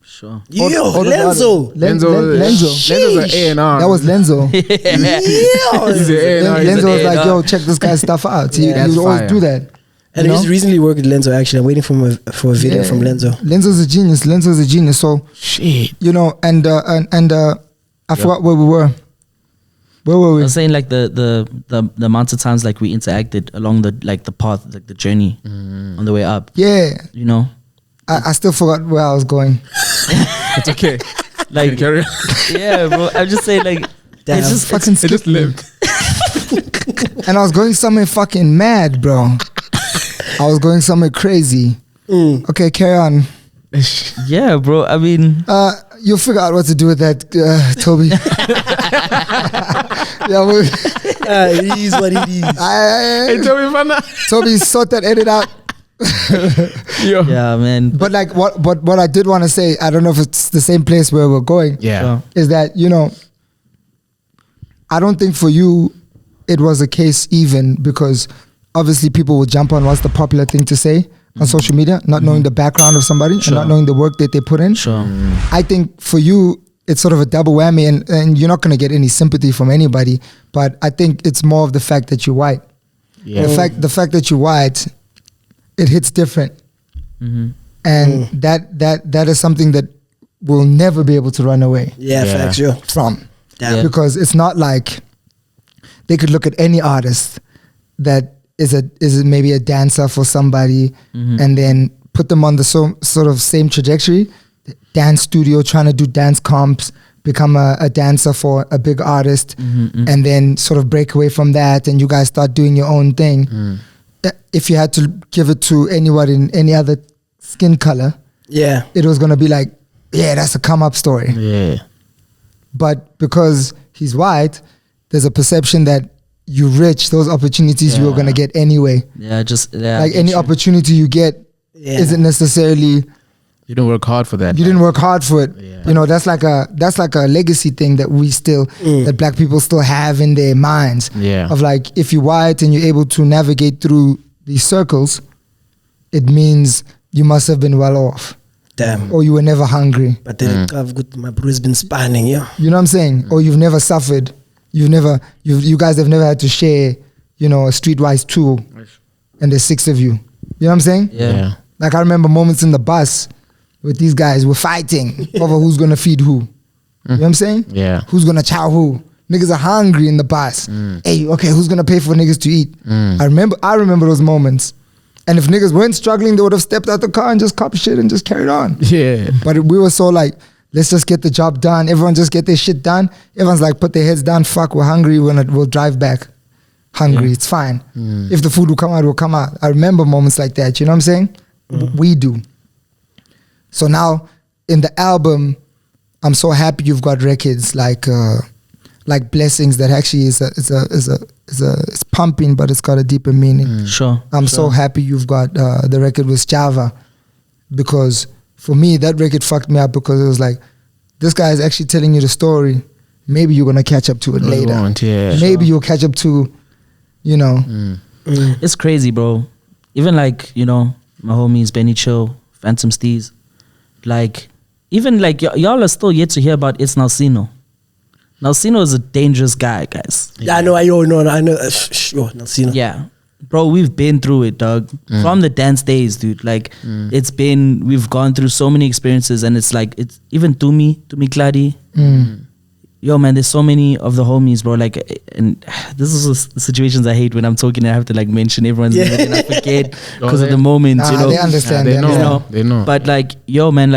Sure. Yo, All the Lenzo. brothers. Lenzo. Lenzo's an A&R. That was Lenzo. He's an A&R. Lenzo was like, A&R. yo, check this guy's stuff out. He That's would always fire. do that. And I just recently worked with Lenzo, actually. I'm waiting for a video from Lenzo. Lenzo's a genius. So, Shit. and I forgot where we were. Where were I we? was saying like the amount of times like we interacted along the path, like the journey on the way up. Yeah. I still forgot where I was going. It's okay. Like Carry on. yeah, bro. I'm just saying like Damn. it's just Fucking It just skipped me. lived. And I was going somewhere fucking mad, bro. I was going somewhere crazy. Okay, carry on. yeah, bro. I mean, You'll figure out what to do with that, Toby. It is what it is. Hey, tell me, man. Toby, sort that edit out. Yeah, man. But like what I did want to say, I don't know if it's the same place where we're going. Yeah. Is that, you know, I don't think for you it was a case even, because obviously people will jump on what's the popular thing to say on social media, not knowing the background of somebody and not knowing the work that they put in. I think for you it's sort of a double whammy, and you're not going to get any sympathy from anybody, but I think it's more of the fact that you're white. The fact that you're white, it hits different. And that is something that we'll never be able to run away Facts, yeah. from. Because it's not like they could look at any artist that is maybe a dancer for somebody and then put them on the sort of same trajectory, dance studio, trying to do dance comps, become a dancer for a big artist, and then sort of break away from that, and you guys start doing your own thing. If you had to give it to anyone in any other skin color, it was going to be like, that's a come up story. But because he's white, there's a perception that you rich, those opportunities you were going to get anyway. Like any opportunity you get isn't necessarily... You didn't work hard for that. You didn't work hard for it. You know, that's like a legacy thing that we still, that black people still have in their minds. Of like, if you're white and you're able to navigate through these circles, it means you must have been well off. Damn. Or you were never hungry. But then I've got my bruise been spanning, You know what I'm saying? Or you've never suffered. You guys have never had to share, you know, a streetwise tool, and there's 6 of you. You know what I'm saying? Like I remember moments in the bus with these guys, we're fighting over who's gonna feed who. You know what I'm saying? Who's gonna chow who? Niggas are hungry in the bus. Hey, okay, who's gonna pay for niggas to eat? I remember those moments. And if niggas weren't struggling, they would have stepped out the car and just copped shit and just carried on. But we were so like, let's just get the job done. Everyone just get their shit done. Everyone's like, put their heads down. Fuck, we're hungry. We'll drive back. Hungry, it's fine. If the food will come out, will come out. I remember moments like that. You know what I'm saying? We do. So now in the album, I'm so happy you've got records like Blessings that actually is pumping, but it's got a deeper meaning. I'm so happy you've got the record with Java, because for me that record fucked me up, because it was like, this guy is actually telling you the story. Maybe you're gonna catch up to it later. Maybe you'll catch up to, you know. It's crazy, bro. Even like, you know, my homies Benny Chill, Phantom Steez, like even like y'all are still yet to hear about It's Nalsino. Nalsino is a dangerous guy, guys. I know. Nalsino. Yeah, bro, we've been through it, dog. From the dance days, dude. Like we've gone through so many experiences, and it's like, it's even Tumi Kladi. Yo, man, there's so many of the homies, bro. Like, and this is the situations I hate when I'm talking. I have to like mention everyone's name and I forget because of the moment. You know, they understand. They know. But like, yo, man,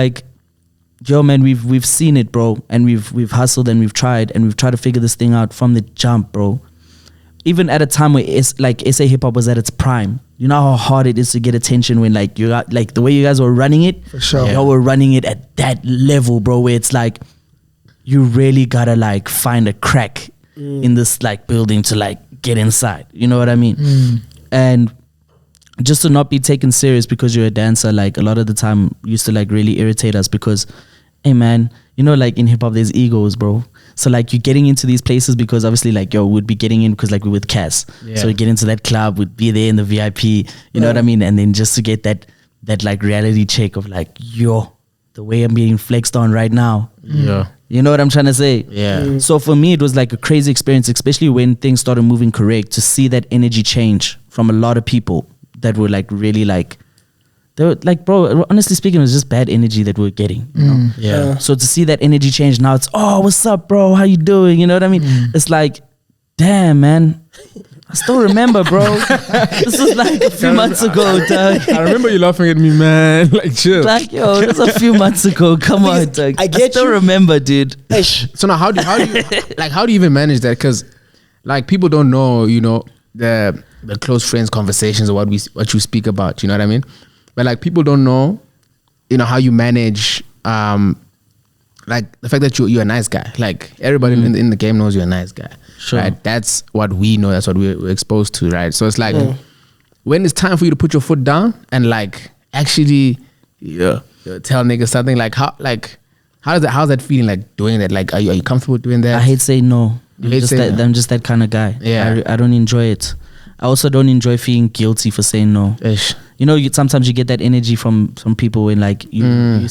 we've seen it, bro, and we've hustled and we've tried to figure this thing out from the jump, bro. Even at a time where it's like SA hip hop was at its prime. You know how hard it is to get attention when like you got like the way you guys were running it. For sure, y'all were running it at that level, bro, where it's like, you really gotta like find a crack in this like building to like get inside. You know what I mean? And just to not be taken serious because you're a dancer, like a lot of the time used to like really irritate us, because, hey man, you know, like in hip hop there's egos, bro. So like you're getting into these places because obviously like, yo, we'd be getting in because like we're with Cass. So we get into that club, we'd be there in the VIP, you know what I mean? And then just to get that like reality check of like, yo, the way I'm being flexed on right now. You know what I'm trying to say? So for me, it was like a crazy experience, especially when things started moving correct, to see that energy change from a lot of people that were like really like, they were like, bro, honestly speaking, it was just bad energy that we were getting. You know? So to see that energy change now, it's, oh, what's up, bro? How you doing? You know what I mean? It's like, damn, man. I still remember, bro. This was like a few months ago, dog. I remember you laughing at me, man. Like, chill. Like, yo, this was a few months ago. Come on, dog. I still remember, dude. So now, how do you even manage that? Because, like, people don't know, you know, the close friends conversations or what you speak about. You know what I mean? But like, people don't know, you know, how you manage. Like the fact that you're a nice guy. Like everybody in the game knows you're a nice guy. Right? That's what we know. That's what we're exposed to, right? So it's like, when it's time for you to put your foot down and like actually tell niggas something, like how's that feeling, like doing that? Like are you comfortable doing that? I hate saying no. I'm just that kind of guy. Yeah. I don't enjoy it. I also don't enjoy feeling guilty for saying no. Ish. You know, sometimes you get that energy from people when like you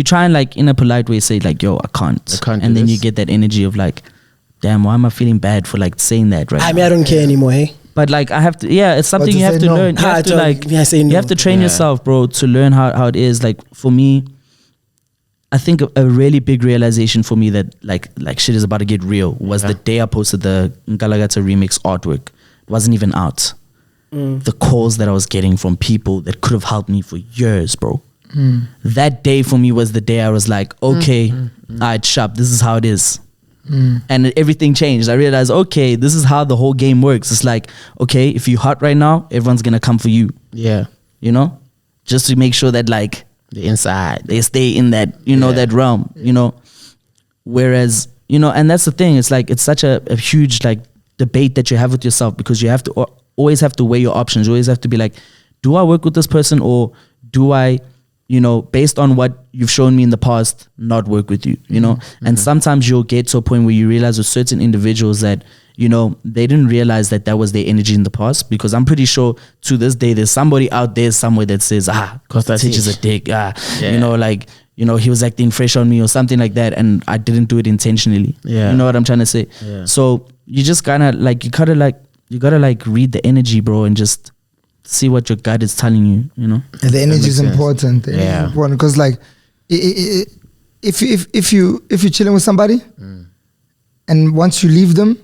try and like in a polite way say like, yo, I can't and then you get that energy of like, damn, why am I feeling bad for like saying that right now? I mean, I don't care anymore, hey? But like I have to, it's something you have to learn. You have to like, you have to train yourself, bro, to learn how it is. Like for me, I think a really big realization for me that like shit is about to get real was the day I posted the Nkalakatha remix artwork. It wasn't even out. The calls that I was getting from people that could have helped me for years, bro. That day for me was the day I was like, okay, alright, sharp, this is how it is. And everything changed. I realized, okay, this is how the whole game works. It's like, okay, if you're hot right now, everyone's gonna come for you. Yeah. You know? Just to make sure that like the inside, they stay in that, that realm, Whereas, and that's the thing, it's like it's such a huge like debate that you have with yourself, because you have to always have to weigh your options. You always have to be like, do I work with this person, or do I, based on what you've shown me in the past, not work with you, And sometimes you'll get to a point where you realize with certain individuals that, they didn't realize that was their energy in the past, because I'm pretty sure to this day there's somebody out there somewhere that says, Costa Titch is a dick, he was acting fresh on me or something like that, and I didn't do it intentionally. You know what I'm trying to say? So you just kind of like, you gotta read the energy, bro, and just see what your gut is telling you, And the energy is important. Important because like if you're chilling with somebody and once you leave them,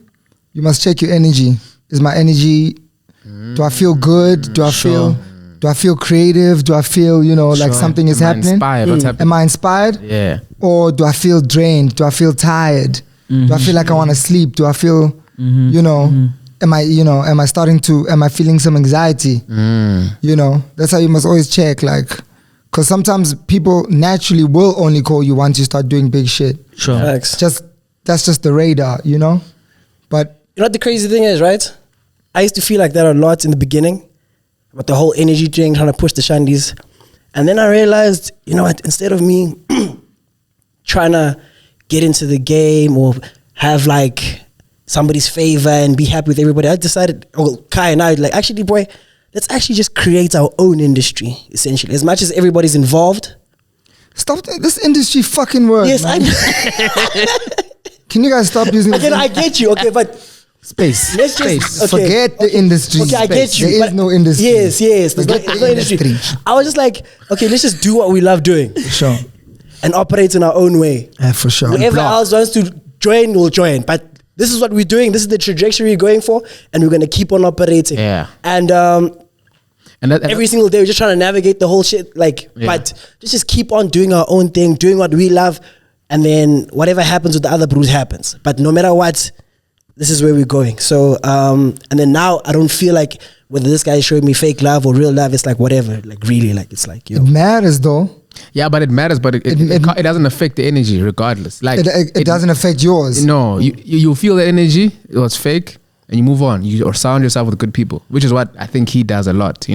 you must check your energy. Is my energy, do I feel good? Do I feel creative? Do I feel, like something is happening? Am I inspired? Yeah. Or do I feel drained? Do I feel tired? Do I feel like I want to sleep? Do I feel, am I feeling some anxiety? That's how you must always check, like, because sometimes people naturally will only call you once you start doing big shit. Sure. Facts. That's just the radar, But you know what the crazy thing is, right? I used to feel like that a lot in the beginning, with the whole energy thing, trying to push the shandies. And then I realized, instead of me trying to get into the game or have like somebody's favor and be happy with everybody, I decided, Kai and I, like, actually, boy, let's actually just create our own industry, essentially. As much as everybody's involved. Stop this industry fucking word. Yes, man. Can you guys stop using Again, I get you, okay, but space. Let's just forget the industry. Okay, I get you. There is no industry. Yes, there's no industry. I was just like, okay, let's just do what we love doing. Sure. And operate in our own way. For sure. Whoever else wants to join will join. But this is what we're doing. This is the trajectory we're going for, and we're gonna keep on operating. Yeah. And every single day we're just trying to navigate the whole shit. Like, but just keep on doing our own thing, doing what we love, and then whatever happens with the other brews happens. But no matter what, this is where we're going. So and then now I don't feel like whether this guy is showing me fake love or real love, it's like whatever. Like really, like it's like, it matters though. Yeah, but it matters, but it doesn't affect the energy regardless. Like it doesn't affect yours. No, you feel the energy, it was fake, and you move on. You or surround yourself with good people, which is what I think he does a lot,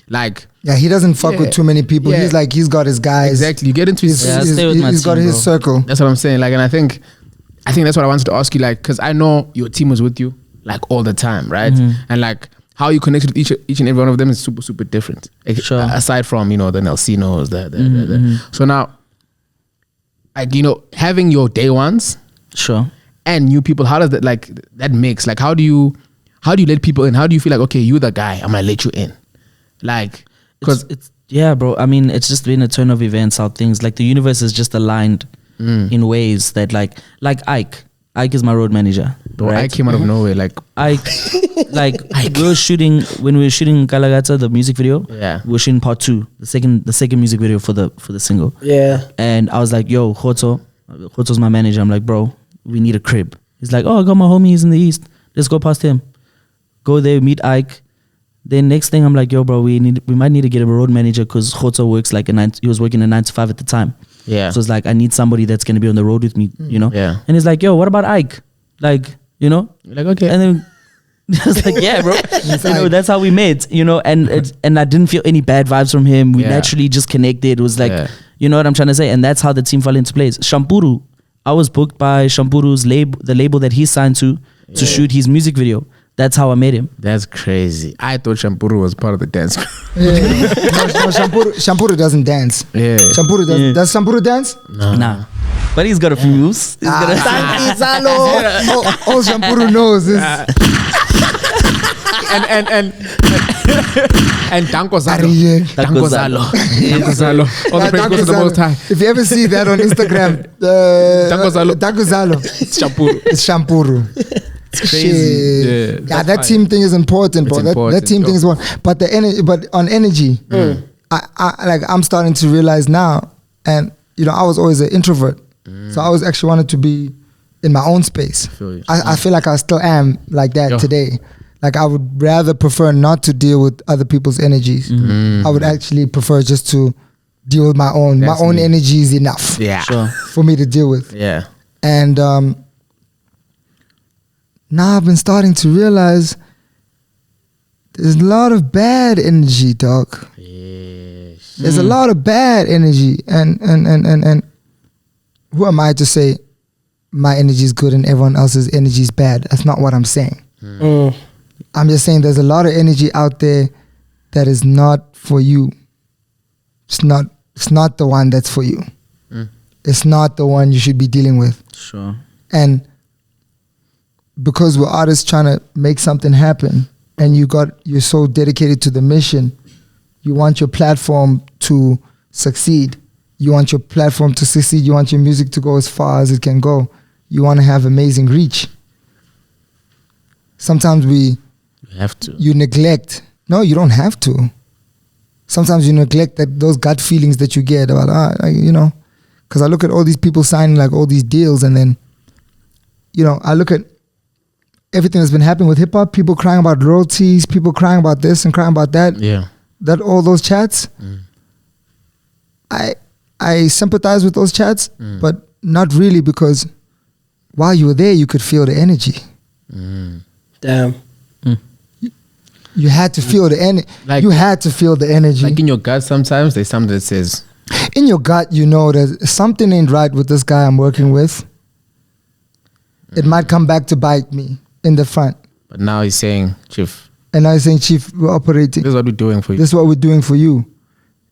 Like, yeah, he doesn't fuck with too many people. Yeah. He's like, he's got his guys. Exactly. You get into his he's got his circle. That's what I'm saying. Like, and I think that's what I wanted to ask you, like, because I know your team was with you like all the time, right? And like how you connected with each and every one of them is super, super different. Sure. Aside from, the Nelsinos, so now, like, having your day ones, sure, and new people, how does that mix? Like, how do you let people in? How do you feel like, okay, you're the guy, I'm gonna let you in? Like, because it's bro. I mean, it's just been a turn of events, how things, like, the universe is just aligned in ways that like Ike is my road manager. Bro, right? I came out of nowhere. Like Ike, we were shooting Nkalakatha, the music video. Yeah, we were shooting part 2, the second music video for the single. Yeah, and I was like, yo, Khoto's my manager. I'm like, bro, we need a crib. He's like, oh, I got my homie, he's in the east. Let's go past him. Go there, meet Ike. Then next thing I'm like, yo, bro, we might need to get a road manager, because Khoto works like he was working a 9 to 5 at the time. Yeah. So it's like, I need somebody that's going to be on the road with me, Yeah. And he's like, yo, what about Ike? Like, Like, okay. And then I was like, yeah, bro. That's how we met, and I didn't feel any bad vibes from him. We naturally just connected. It was like, you know what I'm trying to say? And that's how the team fell into place. Shampuru, I was booked by Shampuru's label, the label that he signed to shoot his music video. That's how I met him. That's crazy. I thought Shampuru was part of the dance crew. No, Shampuru doesn't dance. Yeah. Shampuru doesn't. Does Shampuru dance? Nah. But he's got a few moves. All Shampuru knows is and Danko Zalo. Danko Zalo. All the praise goes to the Most High. If you ever see that on Instagram, Danko Zalo. It's Shampuru. It's crazy. Yeah, that team thing is important, bro. That team thing is one. But the energy, but on energy, I'm starting to realize now, and I was always an introvert, so I always actually wanted to be in my own space. I feel like I still am like that today. Like I would rather prefer not to deal with other people's energies. I would actually prefer just to deal with my own. My own energy is enough. Yeah, for me to deal with. Yeah, and now I've been starting to realize there's a lot of bad energy, dog. Yes. There's a lot of bad energy, and who am I to say my energy is good and everyone else's energy is bad? That's not what I'm saying. I'm just saying there's a lot of energy out there that is not for you. It's not the one that's for you. It's not the one you should be dealing with. Sure. And because we're artists trying to make something happen, and you're so dedicated to the mission, you want your platform to succeed. You want your platform to succeed. You want your music to go as far as it can go. You want to have amazing reach. Sometimes you have to. You neglect. No, you don't have to. Sometimes you neglect those gut feelings that you get about, because I look at all these people signing like all these deals, and then, I look at everything that's been happening with hip hop, people crying about royalties, people crying about this and crying about that. Yeah. All those chats. I sympathize with those chats, but not really, because while you were there, you could feel the energy. Damn. You had to feel the energy. You had to feel the energy. Like in your gut, sometimes there's something that says, in your gut, that something ain't right with this guy I'm working with. It might come back to bite me in the front. But now he's saying, Chief. And now he's saying, Chief, we're operating. This is what we're doing for you. This is what we're doing for you.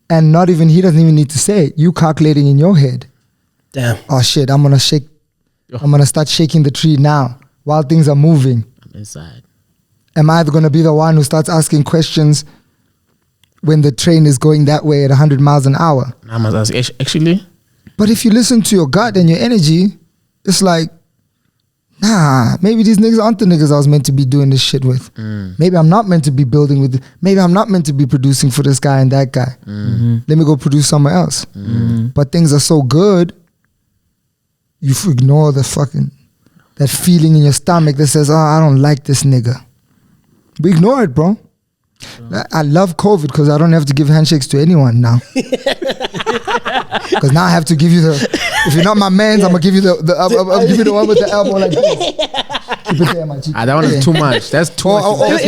And he doesn't even need to say it. You calculating in your head. Damn. Oh shit, I'm going to start shaking the tree now while things are moving. I'm inside. Am I going to be the one who starts asking questions when the train is going that way at 100 miles an hour? I must ask, actually. But if you listen to your gut and your energy, it's like, nah, maybe these niggas aren't the niggas I was meant to be doing this shit with. Maybe I'm not meant to be building with, maybe I'm not meant to be producing for this guy and that guy. Let me go produce somewhere else. But things are so good, you ignore that feeling in your stomach that says, oh, I don't like this nigga. We ignore it, bro. I love COVID because I don't have to give handshakes to anyone now. Because now I have to give you if you're not my man, I'm gonna give you I'll give you the one with the elbow like this. Keep it there, my cheek. That one is too much. That's too much.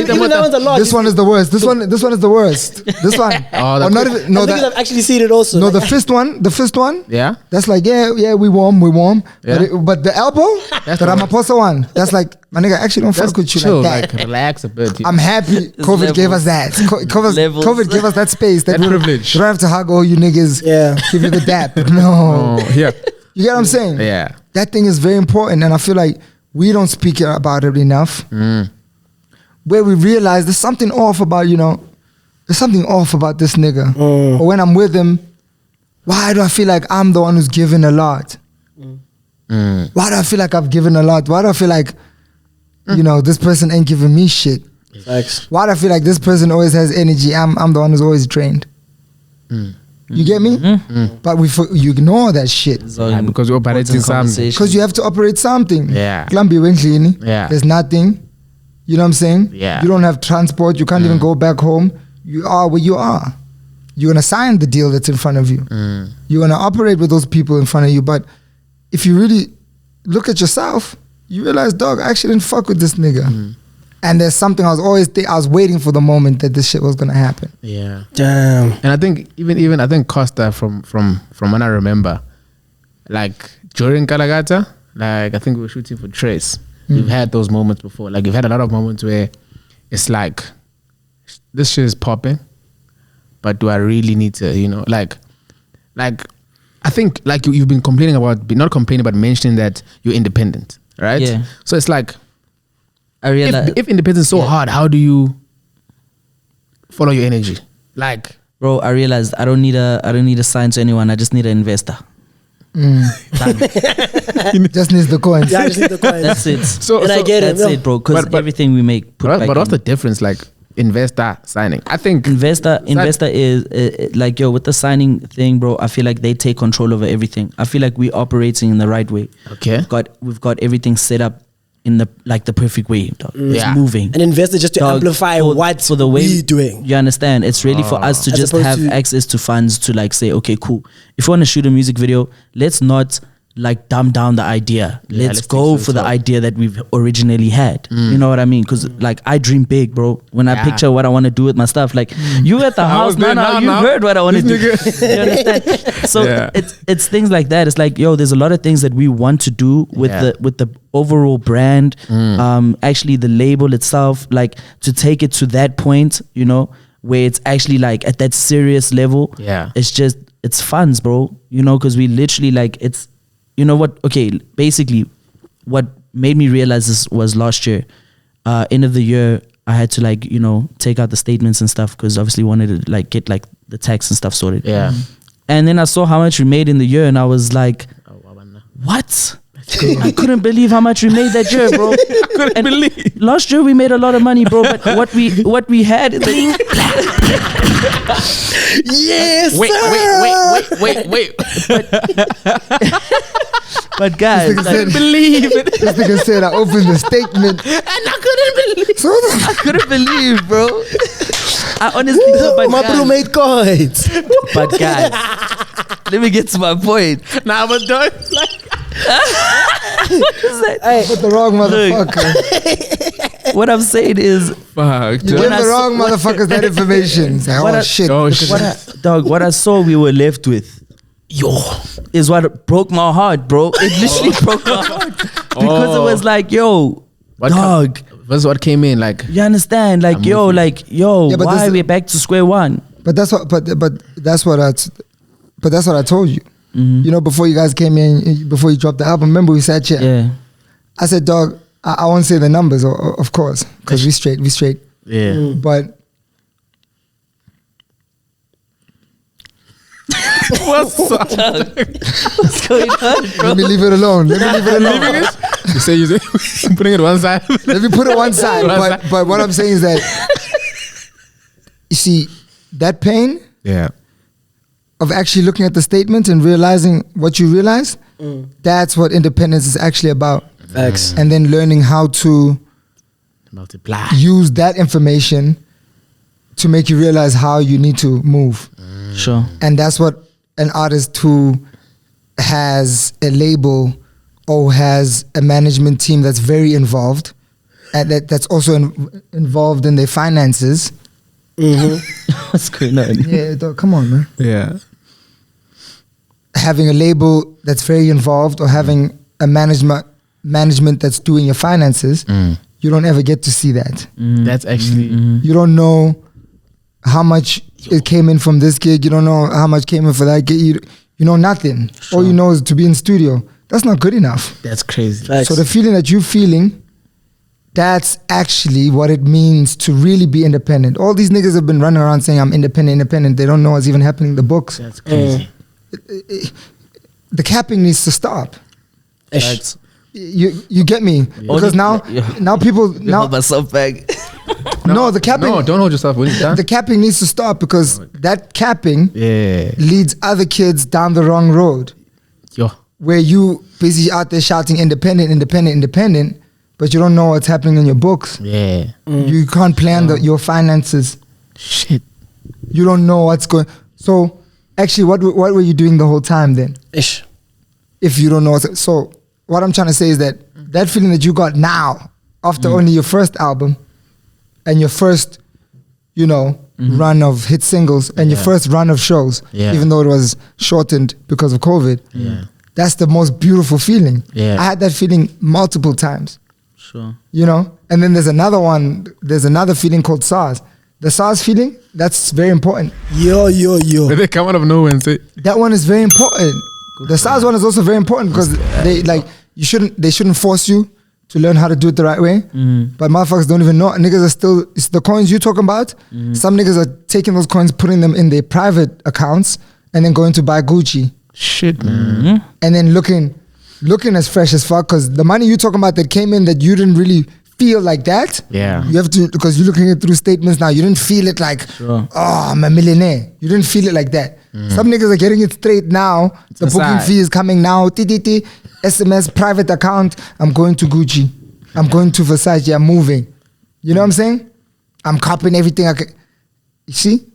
This one is the worst. This one is the worst. This one. Not even. No, I've actually seen it also. No, the fifth one. Yeah. That's like we warm. Yeah. But the elbow, the Ramaphosa one. That's like, my nigga, I actually don't fuck with you chill, like that. Like, relax a bit. I'm happy COVID gave us that. COVID gave us that space. That privilege. You don't have to hug all you niggas. Yeah. Give you the dap. No. Yeah. You get what I'm saying? Yeah. That thing is very important, and I feel like we don't speak about it enough. Where we realize there's something off about, there's something off about this nigga. Or when I'm with him, why do I feel like I'm the one who's giving a lot? Why do I feel like I've given a lot? Why do I feel like, this person ain't giving me shit? Thanks. Why do I feel like this person always has energy? I'm the one who's always drained. You get me? But you ignore that shit. Because you're operating something. Because you have to operate something. Yeah. Yeah. There's nothing. You know what I'm saying? Yeah. You don't have transport. You can't even go back home. You are where you are. You're going to sign the deal that's in front of you. You're going to operate with those people in front of you. But if you really look at yourself, you realize, dog, I actually didn't fuck with this nigga. And there's something I was waiting for the moment that this shit was gonna happen. Yeah. Damn. And I think even I think Costa from when I remember, like during Nkalakatha, like I think we were shooting for Trace. We've had those moments before. Like we've had a lot of moments where it's like this shit is popping, but do I really need to, like I think like you've been complaining about, not complaining, but mentioning that you're independent, right? Yeah. So it's like, I realize if independence is so hard, how do you follow your energy? Like, bro, I realized I don't need a sign to anyone. I just need an investor. Just needs the coins. Yeah, I just need the coins. That's it. And I get it. That's it, bro. Because everything we make, but what's the difference? Like investor signing, I think investor is like, yo, with the signing thing, bro. I feel like they take control over everything. I feel like we're operating in the right way. Okay, we've got everything set up in the perfect way. Dog. It's moving. An investor just to amplify what for the way we're doing. You understand? It's really for us to just have access to funds to like say, okay, cool. If you want to shoot a music video, let's not like dumb down the idea. Let's go for the idea that we've originally had. You know what I mean? Because like I dream big, bro. When I picture what I want to do with my stuff, like you at the house now, you heard what I want to do. You understand? So it's things like that. It's like, yo, there's a lot of things that we want to do with the overall brand, actually the label itself, like to take it to that point, where it's actually like at that serious level. It's funds, bro. Because we literally like it's. You know what? Okay, basically, what made me realize this was last year. End of the year, I had to like take out the statements and stuff because obviously wanted to like get like the tax and stuff sorted. Yeah. And then I saw how much we made in the year, and I was like, "What? I couldn't believe how much we made that year, bro. I couldn't believe. Last year we made a lot of money, bro. But what we had." Yes. Wait. But guys, This nigga like, said- Believe it. This nigga said I opened the statement. And I couldn't believe. So I couldn't believe, bro. I honestly, but My guys, bro made coins. but guys, let me get to my point. Nah, but don't like. Hey, put the wrong motherfucker. What I'm saying is, Fuck. You When give I the wrong saw- motherfuckers that information. It's like, What oh I- shit. Oh, shit. what I saw we were left with, is what broke my heart, bro. It literally broke my heart because it was like, yo, dog. That's what came in, like. You understand? Like, yo, Yeah, but why this- are we back to square one? But that's what. But that's what I told you. Before you guys came in, before you dropped the album. Remember we sat here. Yeah. I said, dog. I won't say the numbers, of course, because we straight. Yeah. But What's up? What's going on, bro? let me leave it alone. You say you're putting it one side. Let me put it one side. But what I'm saying is that you see that pain Yeah. of actually looking at the statement and realizing what you realize. That's what independence is actually about. Facts. And then learning how to Multiply. use that information to make you realize how you need to move. Sure. And that's what an artist who has a label or has a management team that's very involved and that's also involved in their finances. What's going on? Yeah, dog, come on, man. Yeah. Having a label that's very involved or having a management that's doing your finances, you don't ever get to see that. That's actually. You don't know how much it came in from this gig. You don't know how much came in for that gig. You know nothing. All you know is to be in studio. That's not good enough. That's crazy. Facts. So the feeling that you're feeling, that's actually what it means to really be independent. All these niggas have been running around saying I'm independent. They don't know what's even happening in the books. That's crazy. The capping needs to stop. Ish. You get me? Because now people now Hold myself back. no the capping No, don't hold yourself when it's done. the capping needs to stop because that capping Yeah. leads other kids down the wrong road Yo. where you busy out there shouting independent, but you don't know what's happening in your books. Yeah. You can't plan your finances. Shit. You don't know what's going. So actually, what were you doing the whole time then? Ish. If you don't know, so what I'm trying to say is that feeling that you got now after only your first album, and your first, run of hit singles and your first run of shows, even though it was shortened because of COVID. Yeah. That's the most beautiful feeling. Yeah. I had that feeling multiple times. Sure. And then there's another feeling called SARS. The SARS feeling, that's very important. Yo. They come out of nowhere and say, That one is very important. The SARS one is also very important because they shouldn't force you to learn how to do it the right way. But motherfuckers don't even know. Niggas are still, it's the coins you're talking about. Some niggas are taking those coins, putting them in their private accounts and then going to buy Gucci. shit, man. And then looking as fresh as fuck, because the money you're talking about that came in that you didn't really feel like that. Yeah. You have to, because you're looking at through statements now, you didn't feel it like, oh, I'm a millionaire. You didn't feel it like that. Some niggas are getting it straight now. The booking fee is coming now. TTT, SMS, private account. I'm going to Gucci. I'm going to Versace. I'm moving. You know what I'm saying? I'm copying everything I can. You see?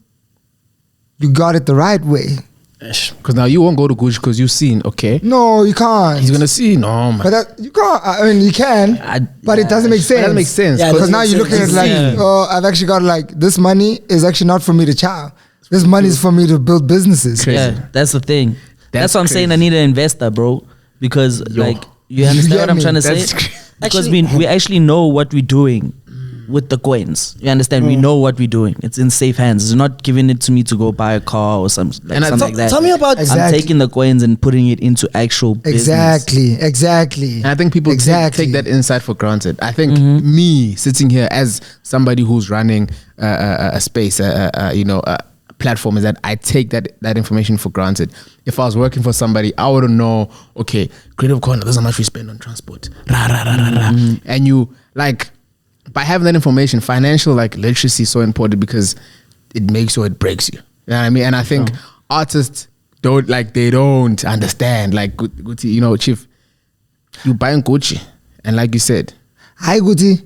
You got it the right way. Because now you won't go to Gucci because you've seen, okay? No, you can't. He's going to see, no, man. But that, you can't. I mean, you can, but it doesn't make sense. It doesn't make sense. Yeah, Because now you're looking at like, oh, I've actually got like, this money is actually not for me to chow. This money is for me to build businesses. Crazy. Yeah, that's the thing. That's what I'm saying. I crazy. need an investor, bro. Because like, you understand what I'm trying to say? Because we actually know what we're doing with the coins. You understand? We know what we're doing. It's in safe hands. It's not giving it to me to go buy a car or something like that. Tell me about I'm taking the coins and putting it into actual business. Exactly. And I think people take that insight for granted. I think me sitting here as somebody who's running a space, a platform, is that I take that information for granted. If I was working for somebody, I wouldn't know, okay, Kreative Kornerr, this is how much we spend on transport. And you, like, by having that information, financial like literacy is so important because it makes or it breaks you. You know what I mean? And I think artists don't understand. Like, Chief, you buying Gucci, and like you said, Hi Gucci,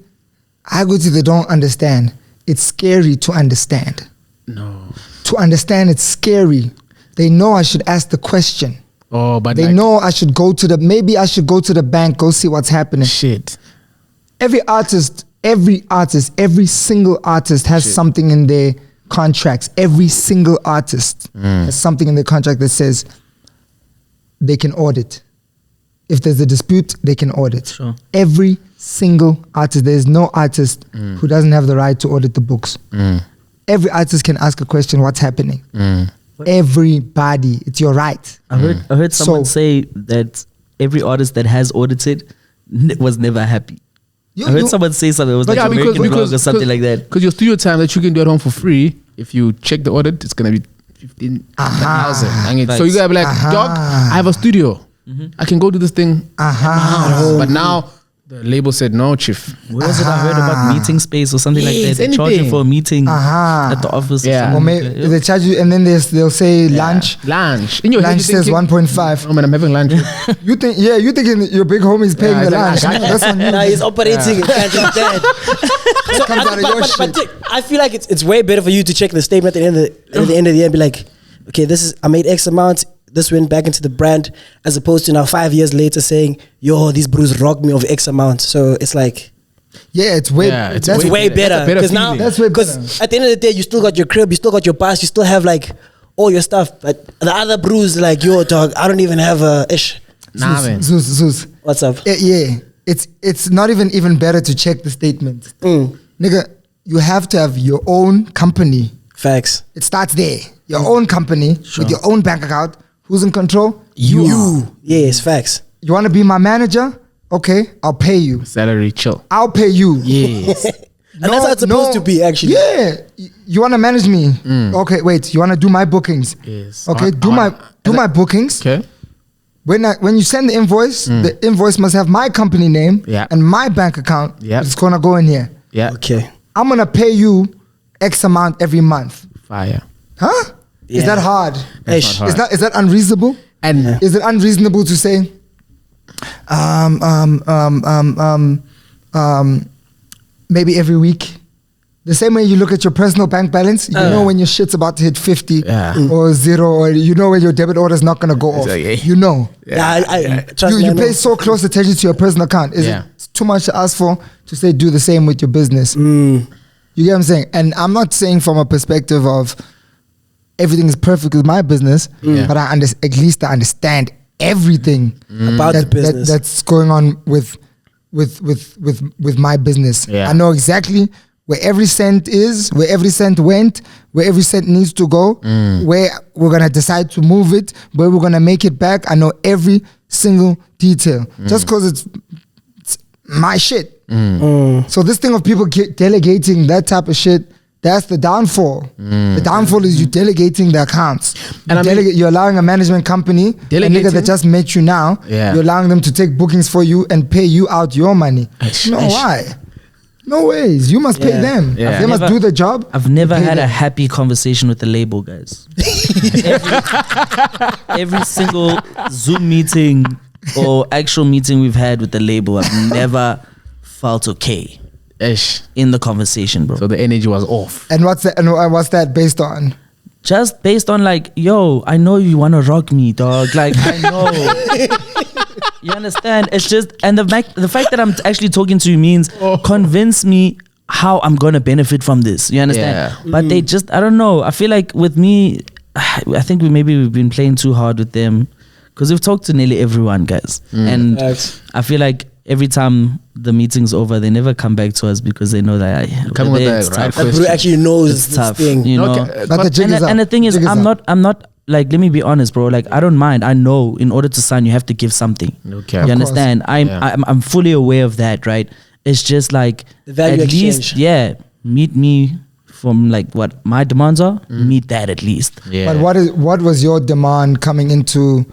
they don't understand. It's scary to understand. no. To understand, it's scary. They know I should ask the question. Oh, but They know I should go to the bank, go see what's happening. shit. Every single artist has something in their contracts. Every single artist has something in their contract that says they can audit. If there's a dispute, they can audit. Sure. Every single artist. There's no artist who doesn't have the right to audit the books. Every artist can ask a question, what's happening? Everybody, it's your right. I heard someone say that every artist that has audited was never happy. I heard someone say something. It was like American blog or something like that. Because your studio time that you can do at home for free, if you check the audit, it's gonna be 15,000. So you gotta be like, dog, I have a studio. I can go do this thing. But now the label said no, Chief. Where was it? I heard about meeting space or something like that. They charge you for a meeting at the office. Yeah. Or maybe they charge you, and then they'll say lunch. Lunch. In your head, Lunch says 1.5. Oh man, I'm having lunch. You thinking your big homie's paying the lunch? That's on you. Nah, he's operating. It can't be dead. So comes out of your shit. But I feel like it's way better for you to check the statement at the end of the year and be like, okay, I made X amount. This went back into the brand, as opposed to now 5 years later saying, yo, these brews robbed me of X amount. So it's like, Yeah, it's way. Yeah, it's that's way better. That's a better now, feeling. That's way better. because at the end of the day, you still got your crib, you still got your bus, you still have like all your stuff. But the other brews, like, yo, dog, I don't even have a ish. Nah, man. Zeus. What's up? Yeah. It's not even better to check the statement. Nigga, you have to have your own company. Facts. It starts there. Your own company with your own bank account. Who's in control? You. Yes, facts. You want to be my manager? Okay, I'll pay you. Salary, chill. I'll pay you. Yes. And that's how it's supposed to be, actually. Yeah. You want to manage me? Okay, wait. You want to do my bookings? Yes. Okay, do my bookings. Okay. When you send the invoice must have my company name and my bank account. Yeah. It's gonna go in here. Yeah. Okay. I'm gonna pay you X amount every month. Fire. Huh? Is Yeah. that hard? That's not hard. Is that unreasonable? And Is it unreasonable to say, maybe every week? The same way you look at your personal bank balance, you know when your shit's about to hit 50 or 0, or you know when your debit order is not gonna go off. You know. Trust me, You I know. pay so close attention to your personal account. Is it too much to ask for to say do the same with your business? You You get what I'm saying? And I'm not saying from a perspective of everything is perfect with my business, but at least I understand everything about the business that's going on with my business. I know exactly where every cent is, where every cent went, where every cent needs to go, where we're gonna decide to move it, where we're gonna make it back. I know every single detail. Just because it's my shit. So this thing of people delegating that type of shit, that's the downfall. The downfall is you delegating the accounts. And you're allowing a management company, a nigga that just met you now, you're allowing them to take bookings for you and pay you out your money. Why? No ways. You must pay them. They must do the job. I've never had a happy conversation with the label, guys. every single Zoom meeting or actual meeting we've had with the label, I've never felt okay in the conversation, bro. So the energy was off. And what's that based on? Just based on like, yo, I know you want to rock me, dog. Like, I know. You understand? It's just, and the fact that I'm actually talking to you means convince me how I'm going to benefit from this. You understand? But they just, I don't know. I feel like with me, I think we've been playing too hard with them because we've talked to nearly everyone, guys. And I feel like every time the meeting's over, they never come back to us because they know that coming with the right who actually knows it's this tough, thing. you know. But the jig is up. And the thing is, I'm not like, let me be honest, bro. Like, I don't mind. I know in order to sign, you have to give something. Okay, you understand? I'm fully aware of that, right? It's just like the value at exchange. least, meet me from like what my demands are. Meet that at least. But what was your demand coming into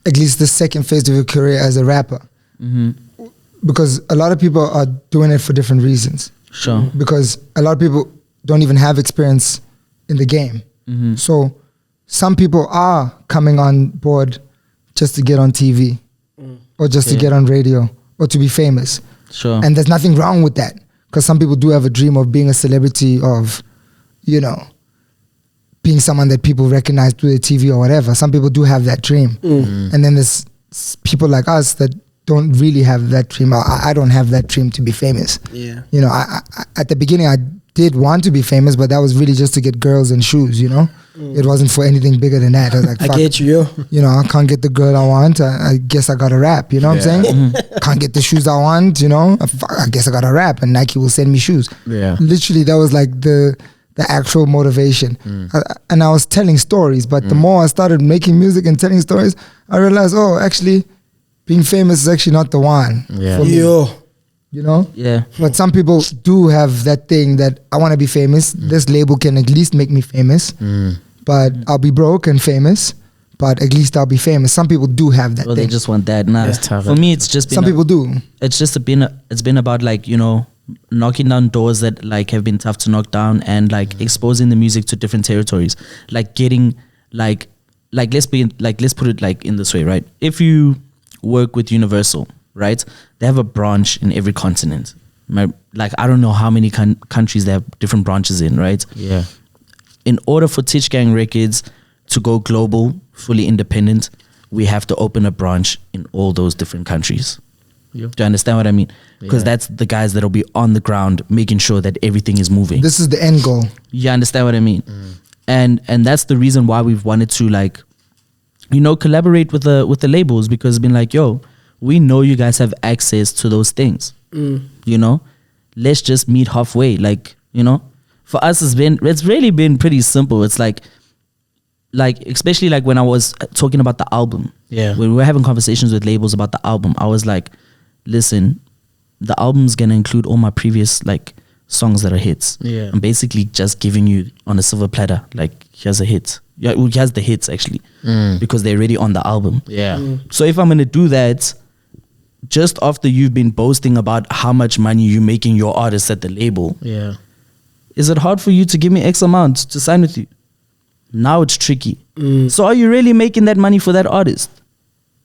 at least the second phase of your career as a rapper? Because a lot of people are doing it for different reasons. Sure. Because a lot of people don't even have experience in the game. So some people are coming on board just to get on TV or just to get on radio or to be famous. Sure. And there's nothing wrong with that because some people do have a dream of being a celebrity, of, you know, being someone that people recognize through the TV or whatever. Some people do have that dream. And then there's people like us that don't really have that dream. I don't have that dream to be famous. You know, I at the beginning I did want to be famous, but that was really just to get girls and shoes, you know. It wasn't for anything bigger than that. I was like, fuck, I get you. You know, I can't get the girl I want. I guess I gotta rap. You know what I'm saying? Can't get the shoes I want. You know, I guess I gotta rap, and Nike will send me shoes. Literally, that was like the actual motivation. And I was telling stories, but the more I started making music and telling stories, I realized, oh, actually, being famous is actually not the one for me. You know? But some people do have that thing that I want to be famous. This label can at least make me famous. But I'll be broke and famous. But at least I'll be famous. Some people do have that thing. They just want that. Nah. For me, it's just been some people do. It's just been about like, you know, knocking down doors that like have been tough to knock down and like exposing the music to different territories. Like getting like let's put it like in this way, right? If you work with Universal, right? They have a branch in every continent. Like, I don't know how many countries they have different branches in, right? In order for Titch Gang Records to go global, fully independent, we have to open a branch in all those different countries. Do you understand what I mean? Because that's the guys that'll be on the ground making sure that everything is moving. This is the end goal. You understand what I mean? And that's the reason why we've wanted to, like, you know, collaborate with the labels, because it's been like, yo, we know you guys have access to those things. You know, let's just meet halfway. Like, you know, for us it's really been pretty simple. It's like especially like when I was talking about the album. When we were having conversations with labels about the album, I was like, listen, the album's gonna include all my previous like songs that are hits. I'm basically just giving you on a silver platter, like, here's a hit. Here's the hits actually, because they're already on the album. So if I'm gonna do that, just after you've been boasting about how much money you're making your artists at the label, is it hard for you to give me X amount to sign with you? Now it's tricky. So are you really making that money for that artist?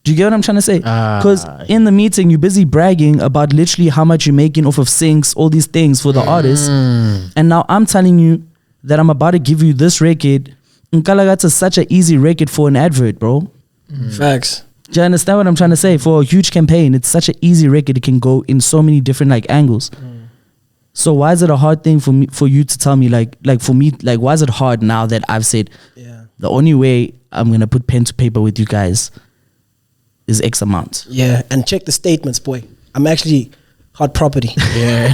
Do you get what I'm trying to say? Because in the meeting, you're busy bragging about literally how much you're making off of syncs, all these things for the artist. And now I'm telling you that I'm about to give you this record. Nkalakatha is such an easy record for an advert, bro. Facts. Do you understand what I'm trying to say? For a huge campaign, it's such an easy record. It can go in so many different like angles. So why is it a hard thing for you to tell me, like for me, like why is it hard now that I've said the only way I'm gonna put pen to paper with you guys is X amount? Yeah, and check the statements, boy. I'm actually hot property. Yeah.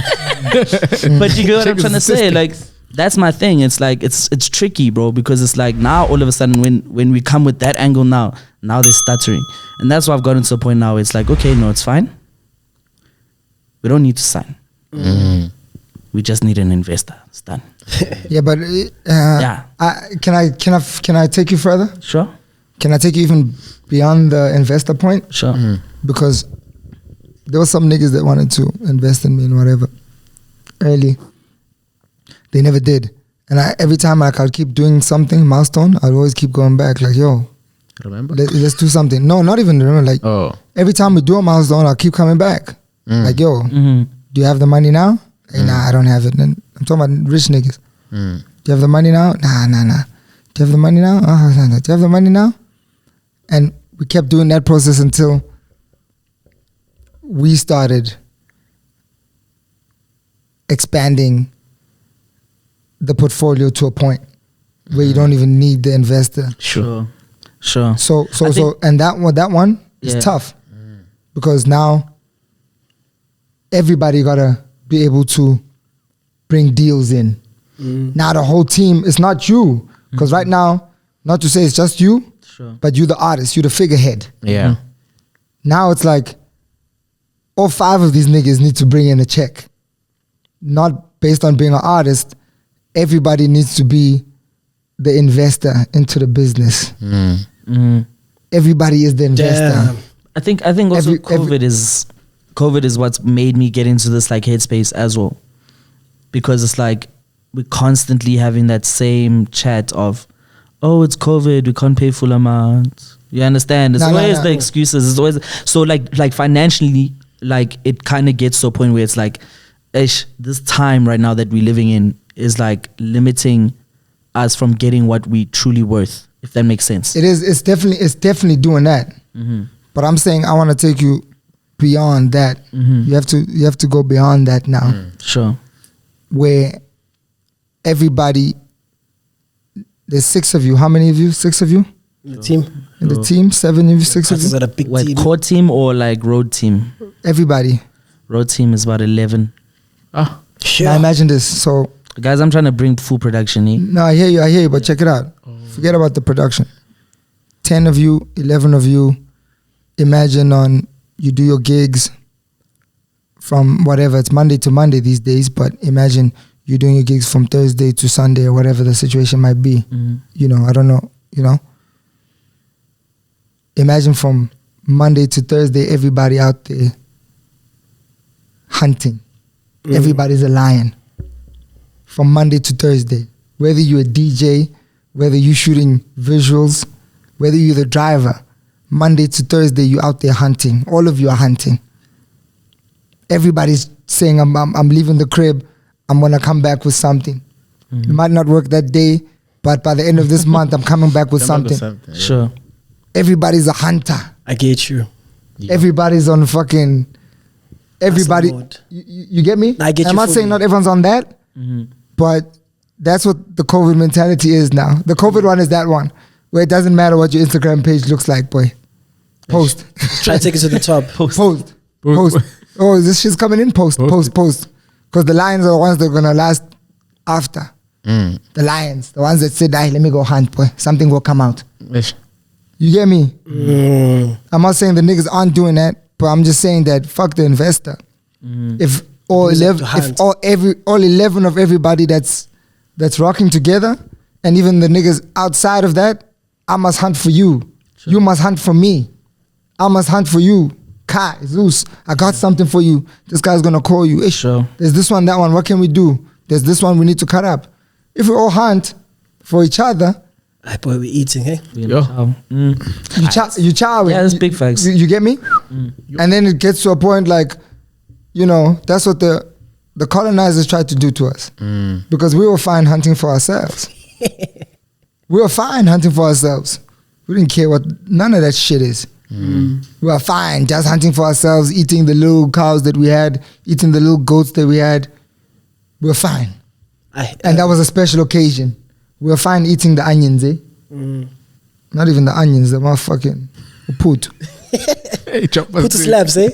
But you get what I'm trying to say, like that's my thing. It's like it's tricky, bro, because it's like now all of a sudden when we come with that angle now they're stuttering, and that's why I've gotten to a point now. It's like, okay, no, it's fine. We don't need to sign. We just need an investor. It's done. Yeah, but can I take you further? Sure. Can I take you even beyond the investor point? Sure. Because there were some niggas that wanted to invest in me and whatever early. They never did. And every time I'd keep doing something, milestone, I'd always keep going back like, yo, remember? Let's do something. No, not even remember. Like, every time we do a milestone, I'll keep coming back. Like, yo, do you have the money now? Like, nah, I don't have it. And I'm talking about rich niggas. Do you have the money now? Nah. Do you have the money now? Do you have the money now? And we kept doing that process until we started expanding the portfolio to a point where you don't even need the investor. Sure. So and that one is tough because now everybody gotta be able to bring deals in. Now the whole team, it's not you, because right now, not to say it's just you, but you the artist, you the figurehead. Yeah. Now it's like all 5 of these niggas need to bring in a check, not based on being an artist. Everybody needs to be the investor into the business. Everybody is the investor. Damn. I think also COVID is what's made me get into this like headspace as well, because it's like we're constantly having that same chat of, oh, it's COVID, we can't pay full amount. You understand? It's always the excuses. It's always so like financially, like it kind of gets to a point where it's like, this time right now that we're living in is like limiting us from getting what we truly worth, if that makes sense. It is. It's definitely doing that. But I'm saying I want to take you beyond that. You have to go beyond that now. Sure. Where everybody, there's 6 of you. How many of you? 6 of you? The team. In the team, 7 of you, 6 of you. Is that a big What, team? core team or like road team? Everybody. Road team is about 11. Sure. Now imagine this. So Guys, I'm trying to bring full production in. no, I hear you, but check it out. Forget about the production. 10 of you, 11 of you. Imagine you do your gigs from whatever, it's Monday to Monday these days, but imagine you're doing your gigs from Thursday to Sunday or whatever the situation might be. You know, I don't know, you know. Imagine from Monday to Thursday, everybody out there hunting. Everybody's a lion. From Monday to Thursday, whether you're a DJ, whether you're shooting visuals, whether you're the driver, Monday to Thursday, you're out there hunting. All of you are hunting. Everybody's saying, I'm leaving the crib. I'm going to come back with something. It might not work that day, but by the end of this month, I'm coming back with something. Sure. Everybody's a hunter. I get you. Everybody's on fucking... Everybody... You get me? I get you. I'm not saying not everyone's on that, but that's what the COVID mentality is now. The COVID one is that one, where it doesn't matter what your Instagram page looks like, boy. Post. Try to take it to the top. Post. Oh, this shit's coming in. Post. Because the lions are the ones that are going to last after. The lions. The ones that said, let me go hunt, boy. Something will come out. You get me? I'm not saying the niggas aren't doing that, but I'm just saying that fuck the investor. If all 11 of everybody that's rocking together, and even the niggas outside of that, I must hunt for you. Sure. You must hunt for me. I must hunt for you. Kai, Zeus, I got something for you. This guy's gonna call you. Sure. There's this one, that one. What can we do? There's this one we need to cut up. If we all hunt for each other, boy, we're eating, hey? you chow. Yeah, that's big facts. You get me? And then it gets to a point like, you know, that's what the colonizers tried to do to us. Because we were fine hunting for ourselves. We were fine hunting for ourselves. We didn't care what none of that shit is. We were fine just hunting for ourselves, eating the little cows that we had, eating the little goats that we had. we were fine. And that was a special occasion. We were fine eating the onions, eh? Not even the onions, the motherfucking put. Put to slabs, eh?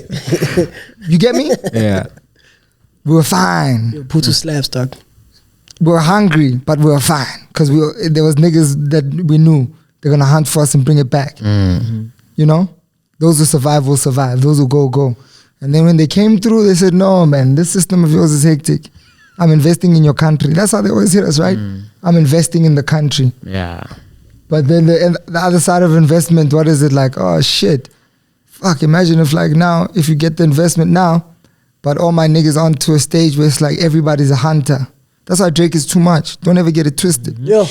You get me? Yeah. We were fine. Put to slabs, dog. We were hungry, but we were fine. Because there was niggas that we knew they're going to hunt for us and bring it back. You know? Those who survive will survive. Those who go. And then when they came through, they said, no, man, this system of yours is hectic. I'm investing in your country. That's how they always hit us, right? I'm investing in the country. Yeah. But then the other side of investment, what is it like? Oh, shit. Fuck, imagine if you get the investment now, but all my niggas onto a stage where it's like everybody's a hunter. That's why Drake is too much. Don't ever get it twisted. Yo,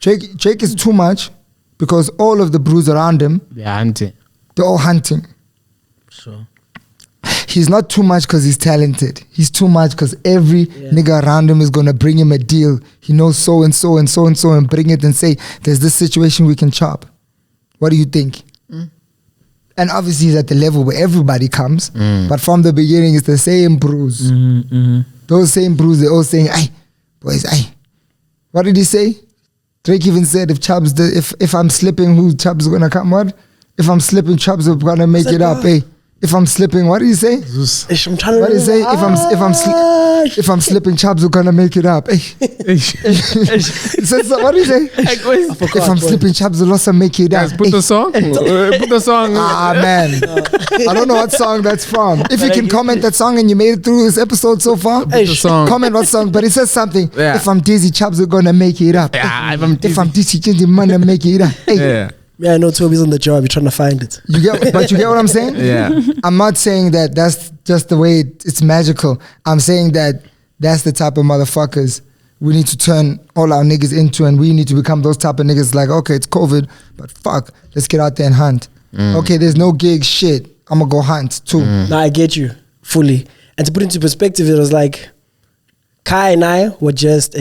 Drake is too much because all of the brews around him, they're all hunting. Sure. He's not too much because he's talented. He's too much because every nigga around him is going to bring him a deal. He knows so and so and so and so and bring it and say, there's this situation we can chop. What do you think? And obviously he's at the level where everybody comes. But from the beginning, it's the same brews. Those same brews, they're all saying, aye, boys, aye. What did he say? Drake even said, if I'm slipping, who Chubbs going to come? What? If I'm slipping, Chubbs are going to make it up, eh? If I'm slipping, what did he say? I'm trying to what did he say? If I'm slipping, Chubbs are gonna make it up. What did he say? If I'm slipping, Chubbs will also make it up. Put the song. Put the song. Ah man, I don't know what song that's from. If you can comment that song and you made it through this episode so far, put the song. Comment what song. But it says something. Yeah. If I'm dizzy, Chubbs are gonna make it up. Yeah, if I'm dizzy, the man will make it up. Yeah. Yeah, I know Toby's on the job. You're trying to find it. You get what I'm saying? Yeah. I'm not saying that that's just the way it's magical. I'm saying that that's the type of motherfuckers we need to turn all our niggas into, and we need to become those type of niggas like, okay, it's COVID, but fuck, let's get out there and hunt. Okay, there's no gig, shit, I'm gonna go hunt too. No, I get you fully. And to put into perspective, it was like Kai and I were just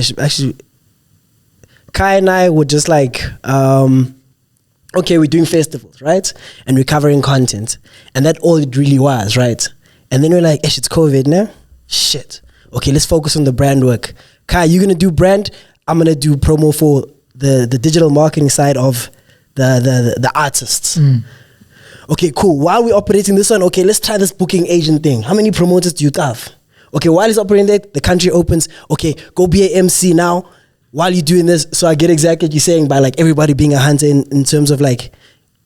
like, okay, we're doing festivals, right? And we're covering content. And that all it really was, right? And then we're like, it's COVID now. Shit. Okay, let's focus on the brand work. Kai, you're going to do brand. I'm going to do promo for the digital marketing side of the artists. Okay, cool. While we're operating this one, okay, let's try this booking agent thing. How many promoters do you have? Okay, while it's operating that, the country opens. Okay, go be a MC now. While you're doing this, so I get exactly what you're saying by like everybody being a hunter in terms of like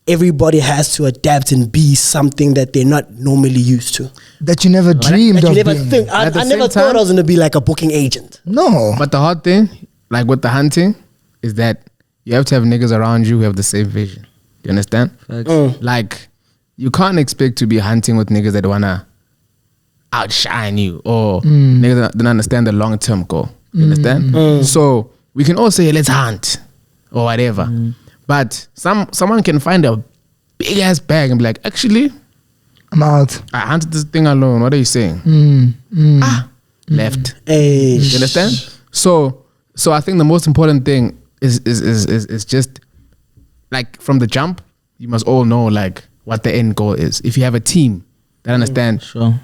everybody has to adapt and be something that they're not normally used to. That you never dreamed of being. I never thought I was going to be like a booking agent. No. But the hard thing, like with the hunting, is that you have to have niggas around you who have the same vision. You understand? Like, you can't expect to be hunting with niggas that want to outshine you or niggas that don't understand the long-term goal. You understand? So we can all say, let's hunt or whatever. But someone can find a big ass bag and be like, actually, I'm out. I hunted this thing alone. What are you saying? Left. Hey. You understand? So I think the most important thing is just like from the jump, you must all know like what the end goal is. If you have a team that understand, Sure.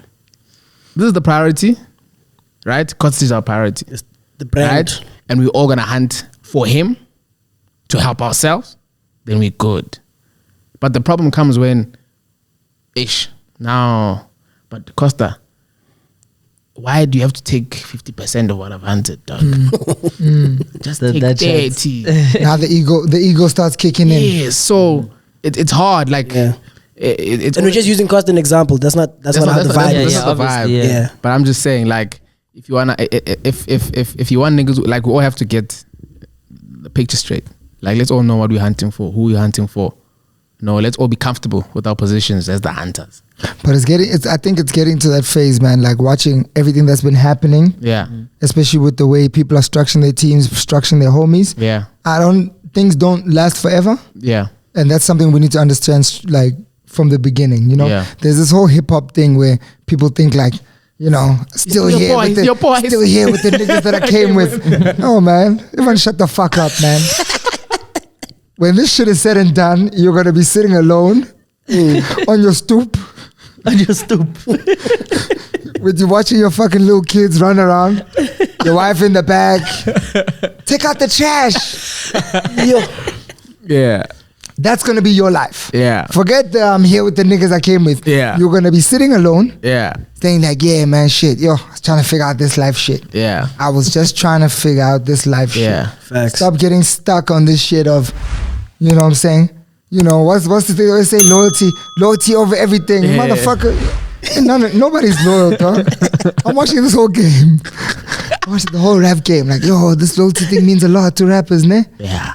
This is the priority, right? Costa Titch is our priority. It's the brand. Right? And we're all gonna hunt for him to help ourselves, then we're good. But the problem comes when but Costa, why do you have to take 50% of what I've hunted, dog? Just take 30. Now the ego starts kicking in. Yeah, so it's hard. Like and we're just using Costa an example. That's not how the vibe is. That's the vibe. Yeah. But I'm just saying, like, if you wanna, if you want niggas, like, we all have to get the picture straight. Like, let's all know what we're hunting for, who we're hunting for. No, let's all be comfortable with our positions as the hunters. But I think it's getting to that phase, man. Like watching everything that's been happening. Yeah. Especially with the way people are structuring their teams, structuring their homies. Yeah. Things don't last forever. Yeah. And that's something we need to understand, like from the beginning. You know, there's this whole hip hop thing where people think like, you know, still here with the niggas that I came with. No, man, everyone shut the fuck up, man. When this shit is said and done, you're gonna be sitting alone on your stoop. On your stoop. with you watching your fucking little kids run around, your wife in the back, take out the trash. Yo. Yeah. That's gonna be your life. Yeah. Forget that I'm here with the niggas I came with. Yeah. You're gonna be sitting alone. Yeah. Saying like, yeah, man, shit. Yo, I was trying to figure out this life shit. Yeah. I was just trying to figure out this life Yeah. shit. Facts. Stop getting stuck on this shit of, you know what I'm saying? You know, what's the thing they always say? Loyalty over everything. Yeah. Motherfucker. Nobody's loyal, dog. I'm watching this whole game. I'm watching the whole rap game. Like, yo, this loyalty thing means a lot to rappers, ne? Yeah.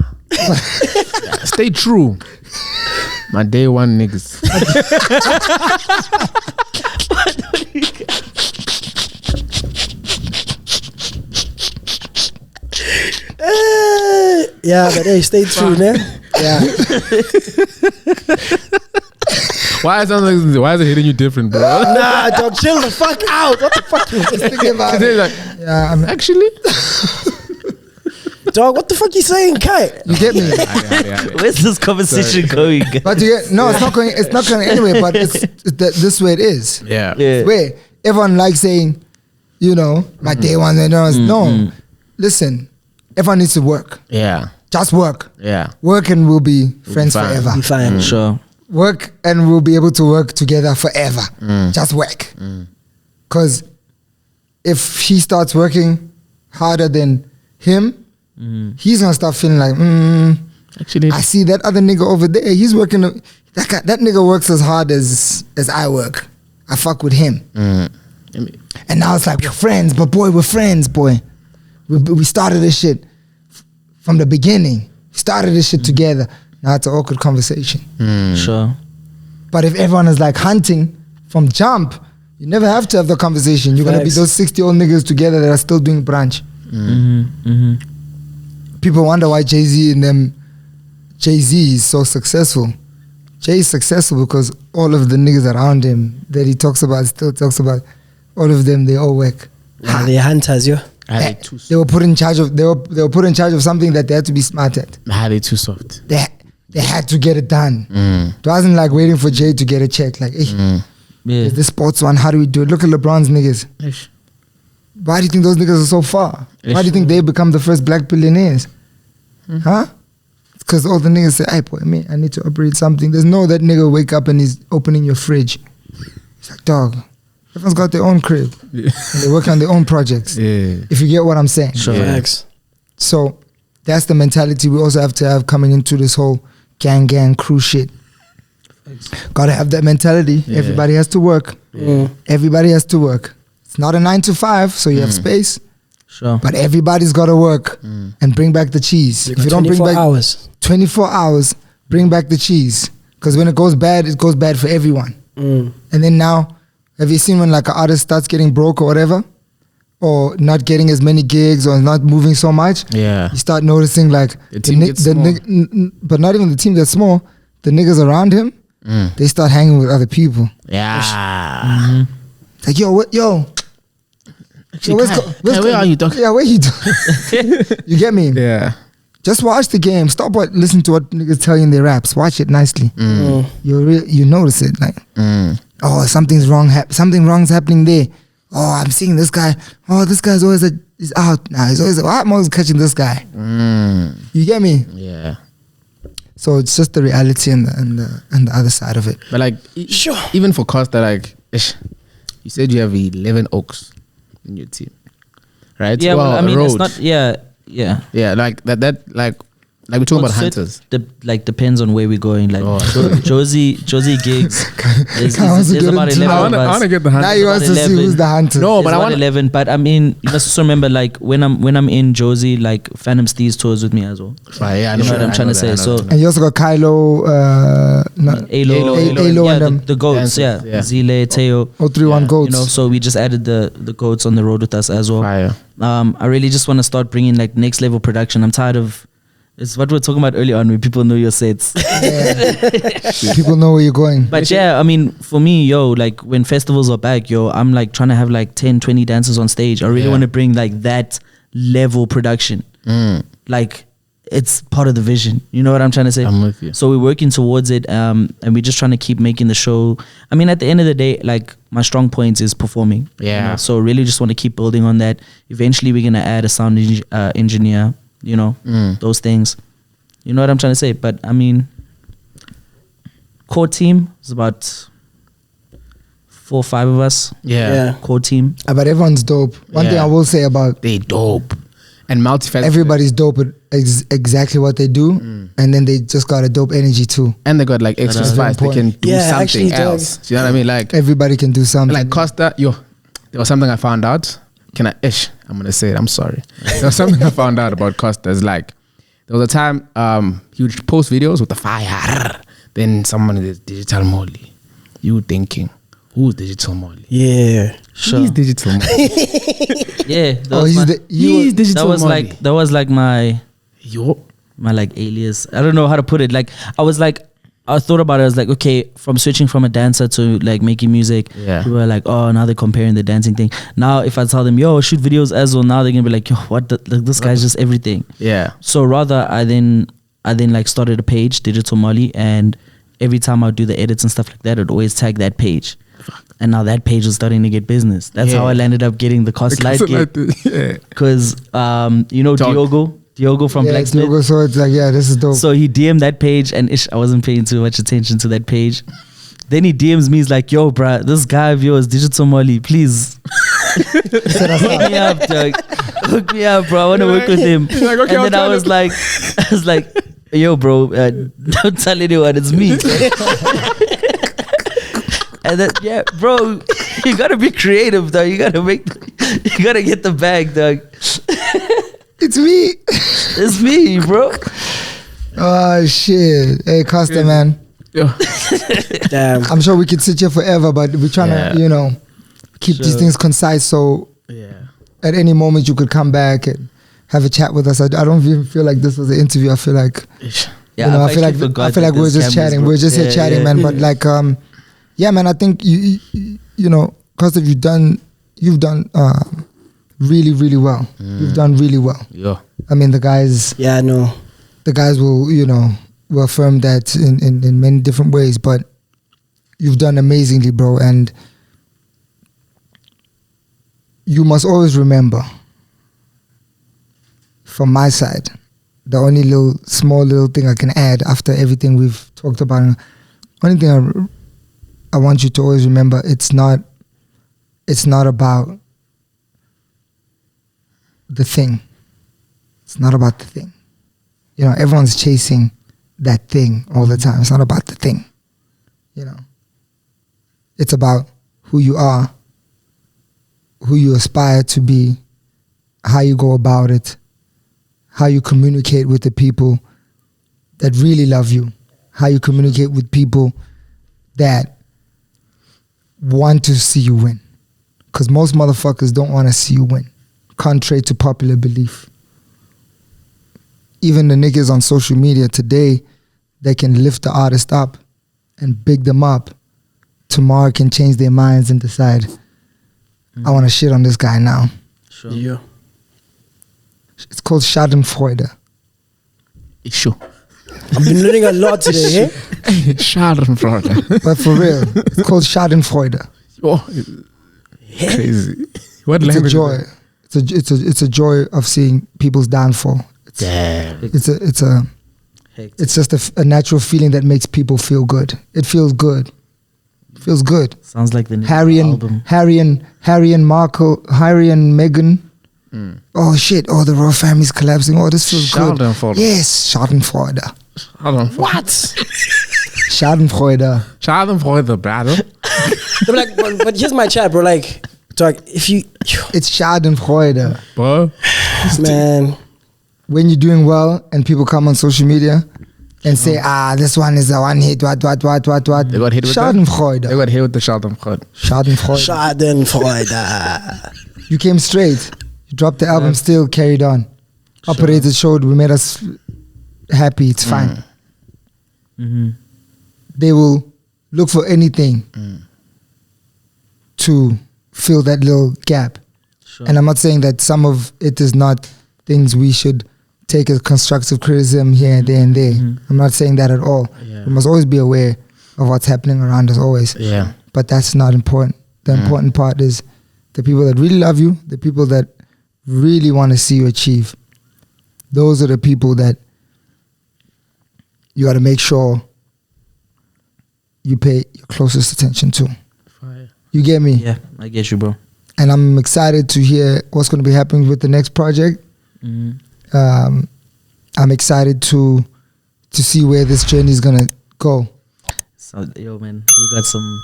Stay true. My day one niggas. Yeah, but hey, stay true, man. Yeah. Why is it hitting you different, bro? Nah, dog, chill the fuck out. What the fuck you Thinking about They're it. like, Yeah, I'm actually? dog, what the fuck you saying, Kai? you get me. Where's this conversation going? But you get, no, it's not going anywhere, but it's this way it is. Yeah. Yeah. Where everyone likes saying, you know, my day one, no. Listen, everyone needs to work. Yeah. Just work. Yeah. Work and we'll be friends fine. forever. Be fine. Sure. Work and we'll be able to work together forever. Just work. Because if he starts working harder than him, he's gonna start feeling like, Actually, I see that other nigga over there. He's working. That nigga works as hard as I work. I fuck with him. And now it's like we're friends, but boy, we're friends, boy. We started this shit from the beginning. We started this shit together. Now it's an awkward conversation. Sure. But if everyone is like hunting from jump, you never have to have the conversation. You're gonna be Facts. those 60-year-old niggas together that are still doing brunch. People wonder why Jay-Z is so successful. Jay is successful because all of the niggas around him that he talks about, still talks about, all of them, they all work. Nah, they're hunters, yo. They were put in charge of something that they had to be smart at. they too soft. They had to get it done. It wasn't like waiting for Jay to get a check. Like, hey, Yeah. this sports one, how do we do it? Look at LeBron's niggas. Why do you think those niggas are so far? Why do you think they become the first black billionaires? Huh? Because all the niggas say, hey, boy, man, I need to operate something. There's no that nigga wake up and he's opening your fridge. It's like, dog, everyone's got their own crib. And they work on their own projects. Yeah. If you get what I'm saying. Sure. Yeah. Facts. So that's the mentality we also have to have coming into this whole gang crew shit. Gotta have that mentality. Yeah. Everybody has to work. Everybody has to work. It's not a 9 to 5, so you have space. Sure. But everybody's got to work and bring back the cheese. If you don't bring 24 back hours. 24 hours, bring back the cheese. Because when it goes bad for everyone. And then now, have you seen when like an artist starts getting broke or whatever? Or not getting as many gigs or not moving so much? Yeah. You start noticing like The team gets small. but not even the team that's small. The niggas around him, they start hanging with other people. Yeah. It's like, yo, what, yo, Where are you, dog? Yeah, where you doing? You get me? Yeah. Just watch the game. Stop listen to what niggas tell you in their raps. Watch it nicely. You notice it. Like, oh, something's wrong. Something wrong's happening there. Oh, I'm seeing this guy. Oh, this guy's always he's out now. He's always I'm always catching this guy. You get me? Yeah. So it's just the reality and the other side of it. But like, Sure. even for Costa, like, you said you have 11 Oaks in your team, right? Yeah, well, I mean, it's road. not. Yeah. Yeah, like that, like we're talking about hunters. Depends on where we're going. Like Josie gigs. There's wants to about get 11 into- of us. get the Now he wants to see 11. who's the hunter. No, but There's I about want 11. But I mean, you must also remember, like when I'm in Josie, like Phantom Steez tours with me as well. Right, yeah, I You know what I'm I trying to that, say. I know So that. And you also got Kylo, Alo, Alo and them. the goats, Dancers, yeah. yeah. Zile, Teo. 031 Yeah, goats. You know, so we just added the goats on the road with us as well. Fire. I really just want to start bringing like next level production. I'm tired of it's what we were talking about earlier on, where people know your sets. People know where you're going. But yeah, I mean, for me, like when festivals are back, I'm like trying to have like 10, 20 dancers on stage. I really Yeah. want to bring like that level production. Like it's part of the vision. You know what I'm trying to say? I'm with you. So we're working towards it, and we're just trying to keep making the show. I mean, at the end of the day, like my strong point is performing. Yeah. You know? So really just want to keep building on that. Eventually we're going to add a sound engineer, you know, those things. You know what I'm trying to say? But I mean, core team is about 4 or 5 of us. Yeah. Core team. But everyone's dope. One thing I will say about they dope and multifaceted. Everybody's dope at exactly what they do, and then they just got a dope energy too. And they got like extra spice. They can do something else. Do you know what I mean? Like everybody can do something. Like Costa, there was something I found out. I'm gonna say it. I'm sorry. There was something I found out about Costa. It's like there was a time he would post videos with the fire. Then someone is digital Molly. You thinking, who's digital Molly? Yeah, sure. He's digital Molly. Yeah, he's digital Molly. That was like my like alias. I don't know how to put it. Like I thought about it. I was like, okay, from switching from a dancer to like making music. Yeah. People were like, oh, now they're comparing the dancing thing. Now if I tell them, yo, shoot videos as well, now they're gonna be like, yo, what? Like, this guy's just everything. Yeah. So rather, I then like started a page, Digital Molly, and every time I do the edits and stuff like that, I'd always tag that page. And now that page was starting to get business. That's how I landed up getting the Costa Titch gig. Because you know Diogo from Blacksmith. Diogo, so it's like, this is dope. So he DM'd that page, and I wasn't paying too much attention to that page. Then he DMs me, he's like, yo, bruh, this guy of yours, Digital Molly, please hook me up, dog. Hook me up, bro. I want to work with him. Like, okay, and then I was like, yo, bro, don't tell anyone, it's me. And then, bro, you gotta be creative, dog. You gotta get the bag, dog. It's me. It's me, bro. Oh shit. Hey, Costa, man. Damn. I'm sure we could sit here forever, but we're trying to, keep these things concise. So at any moment you could come back and have a chat with us. I don't even feel like this was an interview. I feel like, I feel like we're just chatting. We're just here chatting, man. But like, man, I think you know, Costa, you've done really, really well. You've done really well. Yeah. I mean, the guys. Yeah, I know. The guys will affirm that in many different ways. But you've done amazingly, bro. And you must always remember, from my side, the only small little thing I can add after everything we've talked about. Only thing I want you to always remember, it's not about the thing. It's not about the thing. You know, everyone's chasing that thing all the time. It's not about the thing. You know, it's about who you are, who you aspire to be, how you go about it, how you communicate with the people that really love you, how you communicate with people that want to see you win. Because most motherfuckers don't want to see you win, contrary to popular belief. Even the niggas on social media today, they can lift the artist up and big them up. Tomorrow can change their minds and decide, I want to shit on this guy now. Sure. Yeah. It's called Schadenfreude. Sure. I've been learning a lot today, eh? Schadenfreude. But for real, it's called Schadenfreude. Oh, crazy. What It's language? a joy. It's a joy of seeing people's downfall. Damn. It's just a natural feeling that makes people feel good. It feels good. Feels good. Sounds like the new album. Harry and Meghan. Oh shit! Oh, the royal family's collapsing. Oh, this feels good. Schadenfreude. Yes, Schadenfreude. What? Schadenfreude. Schadenfreude, brother. I'm like, but here's my chat, bro. Like, dog, if you, It's Schadenfreude. Bro. man, When you're doing well and people come on social media and say, this one is a one hit, what. They got hit with Schadenfreude. They got hit with the Schadenfreude. Schadenfreude. Schadenfreude. You came straight. You dropped the album, still carried on. Operated, showed, we made us happy, it's fine. They will look for anything to fill that little gap. Sure. And I'm not saying that some of it is not things we should take a constructive criticism here and there and there. I'm not saying that at all. Yeah. We must always be aware of what's happening around us always. Yeah. But that's not important. The important part is the people that really love you, the people that really want to see you achieve. Those are the people that you got to make sure you pay your closest attention to. Fire. You get me? Yeah, I get you, bro. And I'm excited to hear what's going to be happening with the next project. I'm excited to see where this journey is going to go. So, yo, man, we got some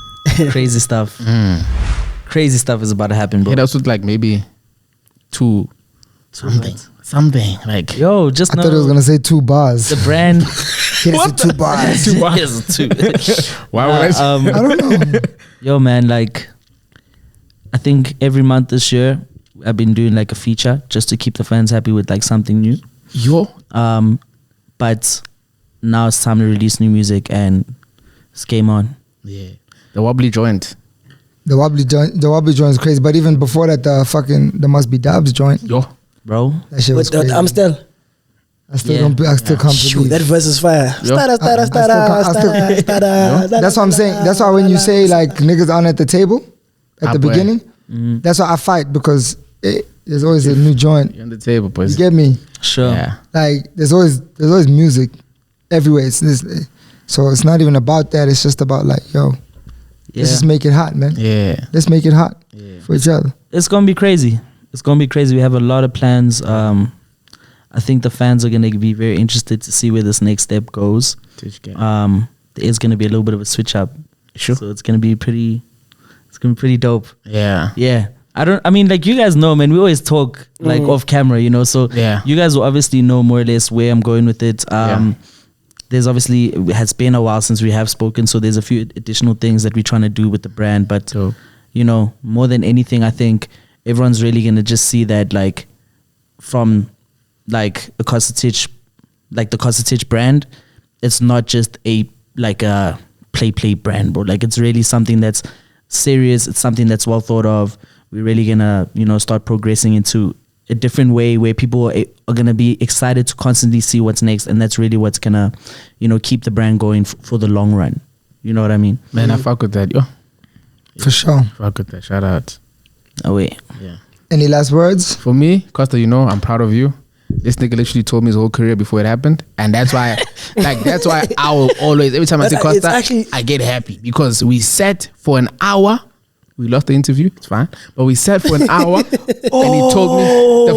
crazy stuff. Crazy stuff is about to happen, bro. Yeah, that's with like maybe two something like. Yo, just I know thought it was going to say 2 bars. the brand. Here's the 2 bars. Here's two. Why would I say? I don't know. Yo, man, like, I think every month this year, I've been doing like a feature just to keep the fans happy with like something new. Yo. But now it's time to release new music and it's game on. Yeah. The wobbly joint. The wobbly joint is crazy. But even before that, the Must Be Dubs joint. Yo. Bro. That shit was crazy. I'm still. I still can't Shoot, believe. that verse is fire. Yo. That's what I'm saying. That's why when you say like niggas on at the table at the beginning, that's why I fight, because there's always a new joint. You're on the table, boys. You get me? Sure. Yeah. Like there's always music everywhere. So it's not even about that. It's just about like, yo, let's just make it hot, man. Yeah. Let's make it hot for each other. It's gonna be crazy. It's gonna be crazy. We have a lot of plans. I think the fans are gonna be very interested to see where this next step goes. There's gonna be a little bit of a switch up. Sure. So it's gonna be pretty dope. Yeah. Yeah. I mean, like, you guys know, man, we always talk like off camera, you know, so you guys will obviously know more or less where I'm going with it. There's obviously, it has been a while since we have spoken, so there's a few additional things that we're trying to do with the brand, but you know, more than anything, I think everyone's really going to just see that, like, from like a Costa Titch, like the Costa Titch brand, it's not just a play brand, bro. Like, it's really something that's serious. It's something that's well thought of. We're really gonna, you know, start progressing into a different way where people are gonna be excited to constantly see what's next, and that's really what's gonna, you know, keep the brand going for the long run. You know what I mean? Man, I fuck with that, yo. For sure. Fuck with that. Shout out. Oh wait. Yeah. Any last words? For me, Costa, you know, I'm proud of you. This nigga literally told me his whole career before it happened, and that's why, that's why I will always, every time I see Costa, I get happy, because we sat for an hour. We lost the interview, it's fine, but we sat for an hour, and he told me the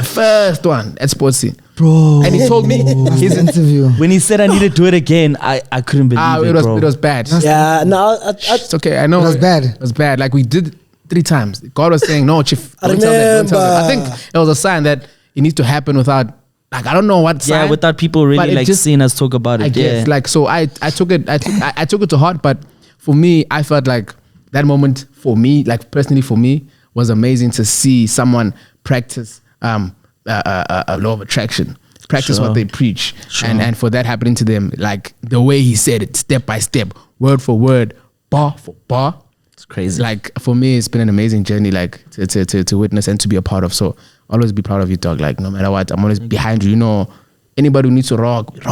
first one at Sportsy, bro. And he told me his interview. When he said I need to do it again, I couldn't believe it, bro. It was bad. Yeah, no, it's okay. I know it was bad. It was bad. Like, we did 3 times. God was saying, "No, Chief, don't tell them." I think it was a sign that it needs to happen without, like, I don't know what sign. Yeah, without people really like just seeing us talk about it. I guess, like, so I took it to heart, but for me, I felt like that moment for me, like personally for me, was amazing to see someone practice law of attraction, practice what they preach, and for that happening to them, like the way he said it, step by step, word for word, bar for bar. It's crazy. Like, for me, it's been an amazing journey, like to witness and to be a part of. So always be proud of you, dog. Like, no matter what, I'm always behind you. You know, anybody who needs to rock, it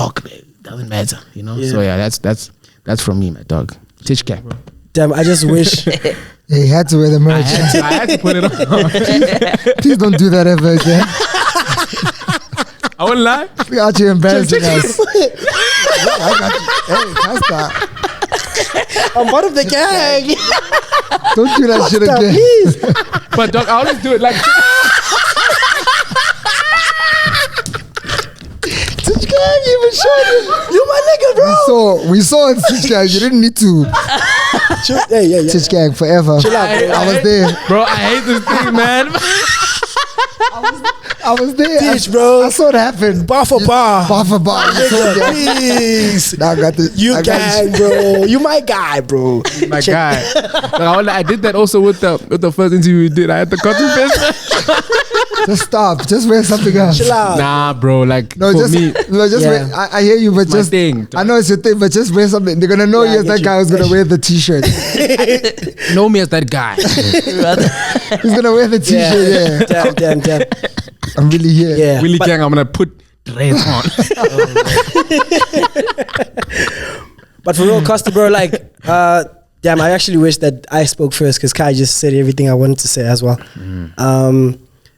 doesn't matter. You know. Yeah. So yeah, that's from me, my dog. Titch gang. Damn, I just wish. He had to wear the merch. I had to put it on. Please don't do that ever again. I won't lie. We're out here embarrassing us. I got you. Hey, Costa. I'm part of the gang. Don't do that shit again. Please. But dog, I always do it like. Titch gang, even showed him. You my nigga, bro. We saw it, Titch gang. You didn't need to. Yeah. Titch gang forever. Chill out, bro. I was there. Bro, I hate this thing, man. I was there. Titch, bro. I saw it happen. Bar for bar. Bar for bar. Please. Now I got the. You gang, bro. You my guy, bro. My guy. I did that also with the first interview we did. I had the Cottonfest. Just stop. Just wear something else. Chill out. Nah, bro. Like, No, for just me, wear. I hear you, but my just thing. I know it's your thing, but just wear something. They're gonna know Yeah, you I as get that you. guy who's gonna wear the t-shirt. know me as that guy. He's gonna wear the t-shirt. Yeah. Damn. I'm really here. Yeah. Willie Gang, I'm gonna put dreads on. But for real, Costa, bro, like, damn, I actually wish that I spoke first because Kai just said everything I wanted to say as well.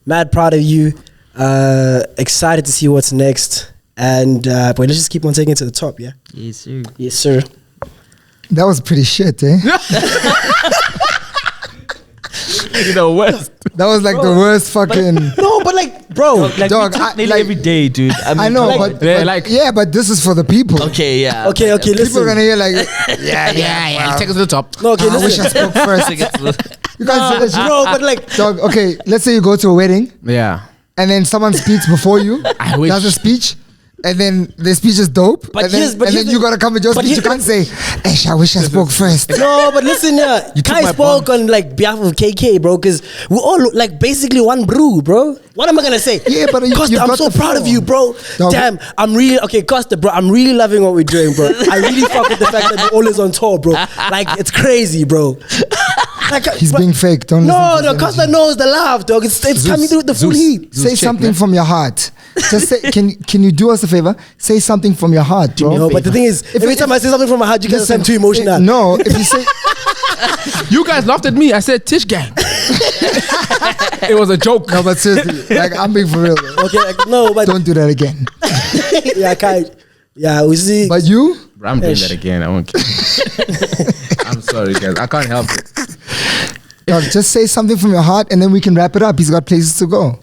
Mad proud of you. Excited to see what's next. And but let's just keep on taking it to the top, yeah? Yes, sir. Yes, sir. That was pretty shit, eh? The worst. That was like the worst fucking. No, but like, bro. Like, Dog, we talk I- nearly like- every day, dude. I know, like- but this is for the people. Okay, yeah. Okay, People listen. are gonna hear like, Yeah. Take us to the top. No, okay, I wish I listen. spoke first. You can't say that shit. Bro, but like, Dog, okay, let's say you go to a wedding Yeah. and then someone speaks before you, I wish. does a speech, and then the speech is dope, But and then, here's- but and here's then you the- gotta come with your but speech. You here- can't say, Esh, I wish I spoke first. no, but listen, yeah. You took Kai my spoke on like behalf of KK, bro, because we all look like basically one brew, bro. What am I gonna say? Yeah, but you- Costa, you've I'm got so the proud of floor. you, bro. Dog. Damn, I'm really okay, Costa, bro. I'm really loving what we're doing, bro. I really fuck with the fact that we're always on tour, bro. Like it's crazy, bro. Like, He's but- being fake. Don't No, listen to no, his Costa energy. knows the laugh, dog. It's coming through with the full heat. Say check, something man. from your heart. Just say, can you do us a favor? Say something from your heart, bro. No, but the thing is, every time I say something from my heart, you guys sound too emotional. No, if you say You guys laughed at me. I said Titch Gang. It was a joke. no, but seriously, like I'm being for real. Though. Okay, like, no, but Don't do that again. yeah, Kai. Yeah, we see. But you, Bro, I'm doing Ish. that again. I won't. I'm sorry, guys. I can't help it. dog, just say something from your heart, and then we can wrap it up. He's got places to go.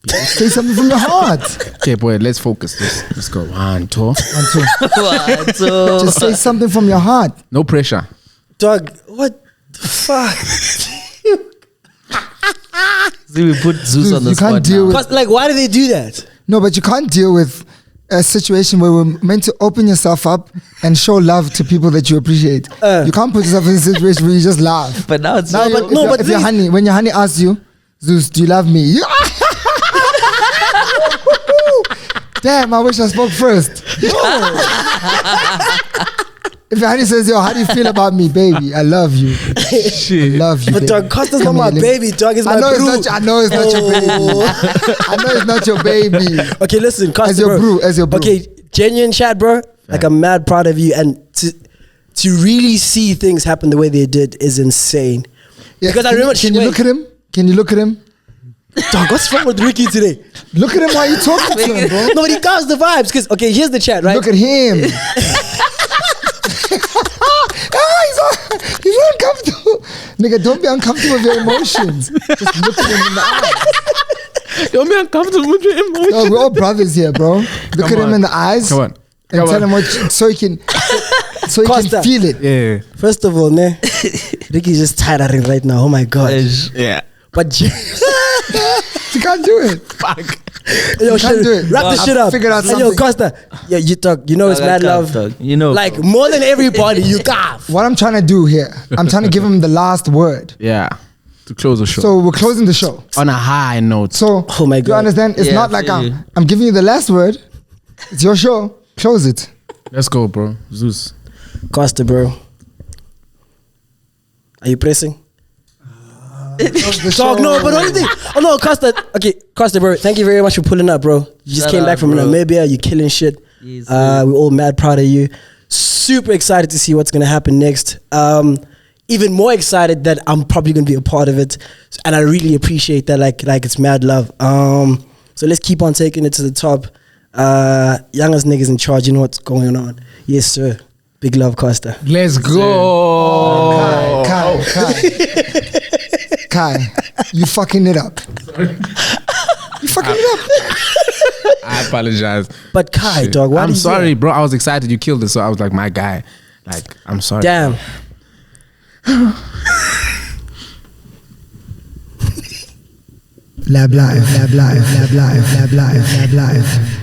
Say something from your heart. Okay, boy, let's focus. Let's go. 1, 2. 1, 2. So, Just say something from your heart. No pressure. Dog, what the fuck? see, we put Zeus Dude, on the you spot can't deal now. with- Cause, like, why do they do that? No, but you can't deal with a situation where we're meant to open yourself up and show love to people that you appreciate. You can't put yourself in a situation where you just laugh. But now it's Now, but- if no, your- but if your this- honey, when your honey asks you, Zeus, do you love me? You- Damn, I wish I spoke first. No. If your honey says, yo, how do you feel about me, baby? I love you. I love you. But baby. dog, Costa's not Come my here, baby, dog. It's my I know brew. it's not. I know it's not your baby. I know it's not your baby. Okay, listen, Costa, As your bro. brew, as your brew. Okay, genuine chat, bro. Like, I'm mad proud of you, and to really see things happen the way they did is insane. Yeah, Because I can you- remember. Can you look at him? Can you look at him? Dog, what's wrong with Ricky today? Look at him while you talking to him, bro. No, but he got the vibes. Because okay, here's the chat, right? Look at him. He's uncomfortable. Nigga, don't be uncomfortable with your emotions. Just look at him in the eyes. You're me uncomfortable with your emotions. No, we're all brothers here, bro. Look Come at him on. in the eyes. Come on. And Come tell on. him what so he can Costa. feel it. Yeah. First of all, ne, Ricky's just tiring right now. Oh my god. Yeah. But You can't do it. Fuck. yo, You can't do it. wrap this I've shit up. figured out And yo, something. Costa, yeah, you talk. You know it's mad love. Dog. You know, Like more than everybody, you got. What I'm trying to do here, I'm trying to give him the last word. Yeah. To close the show. So we're closing the show. on a high note. So Oh my you God. understand? It's Yeah, not like I feel you. I'm giving you the last word. It's your show. Close it. Let's go, bro. Zeus. Costa, bro. Are you pressing? Dog, no, but what do you think? Oh no, Costa. Okay, Costa, bro. Thank you very much for pulling up, bro. You just Shout came back out, from bro. Namibia. You killing shit. Yes, sir. We're all mad proud of you. Super excited to see what's gonna happen next. Even more excited that I'm probably gonna be a part of it, and I really appreciate that. Like it's mad love. So let's keep on taking it to the top. Youngest niggas in charge. You know what's going on. Yes, sir. Big love, Costa. Let's go. Kai, you fucking it up. You fucking it up. I apologize. But Kai, Shit. dog, why I'm do you sorry, say- bro. I was excited you killed it, so I was like, my guy. Like, I'm sorry. Damn. Lab live, lab live, lab live, lab live, lab live.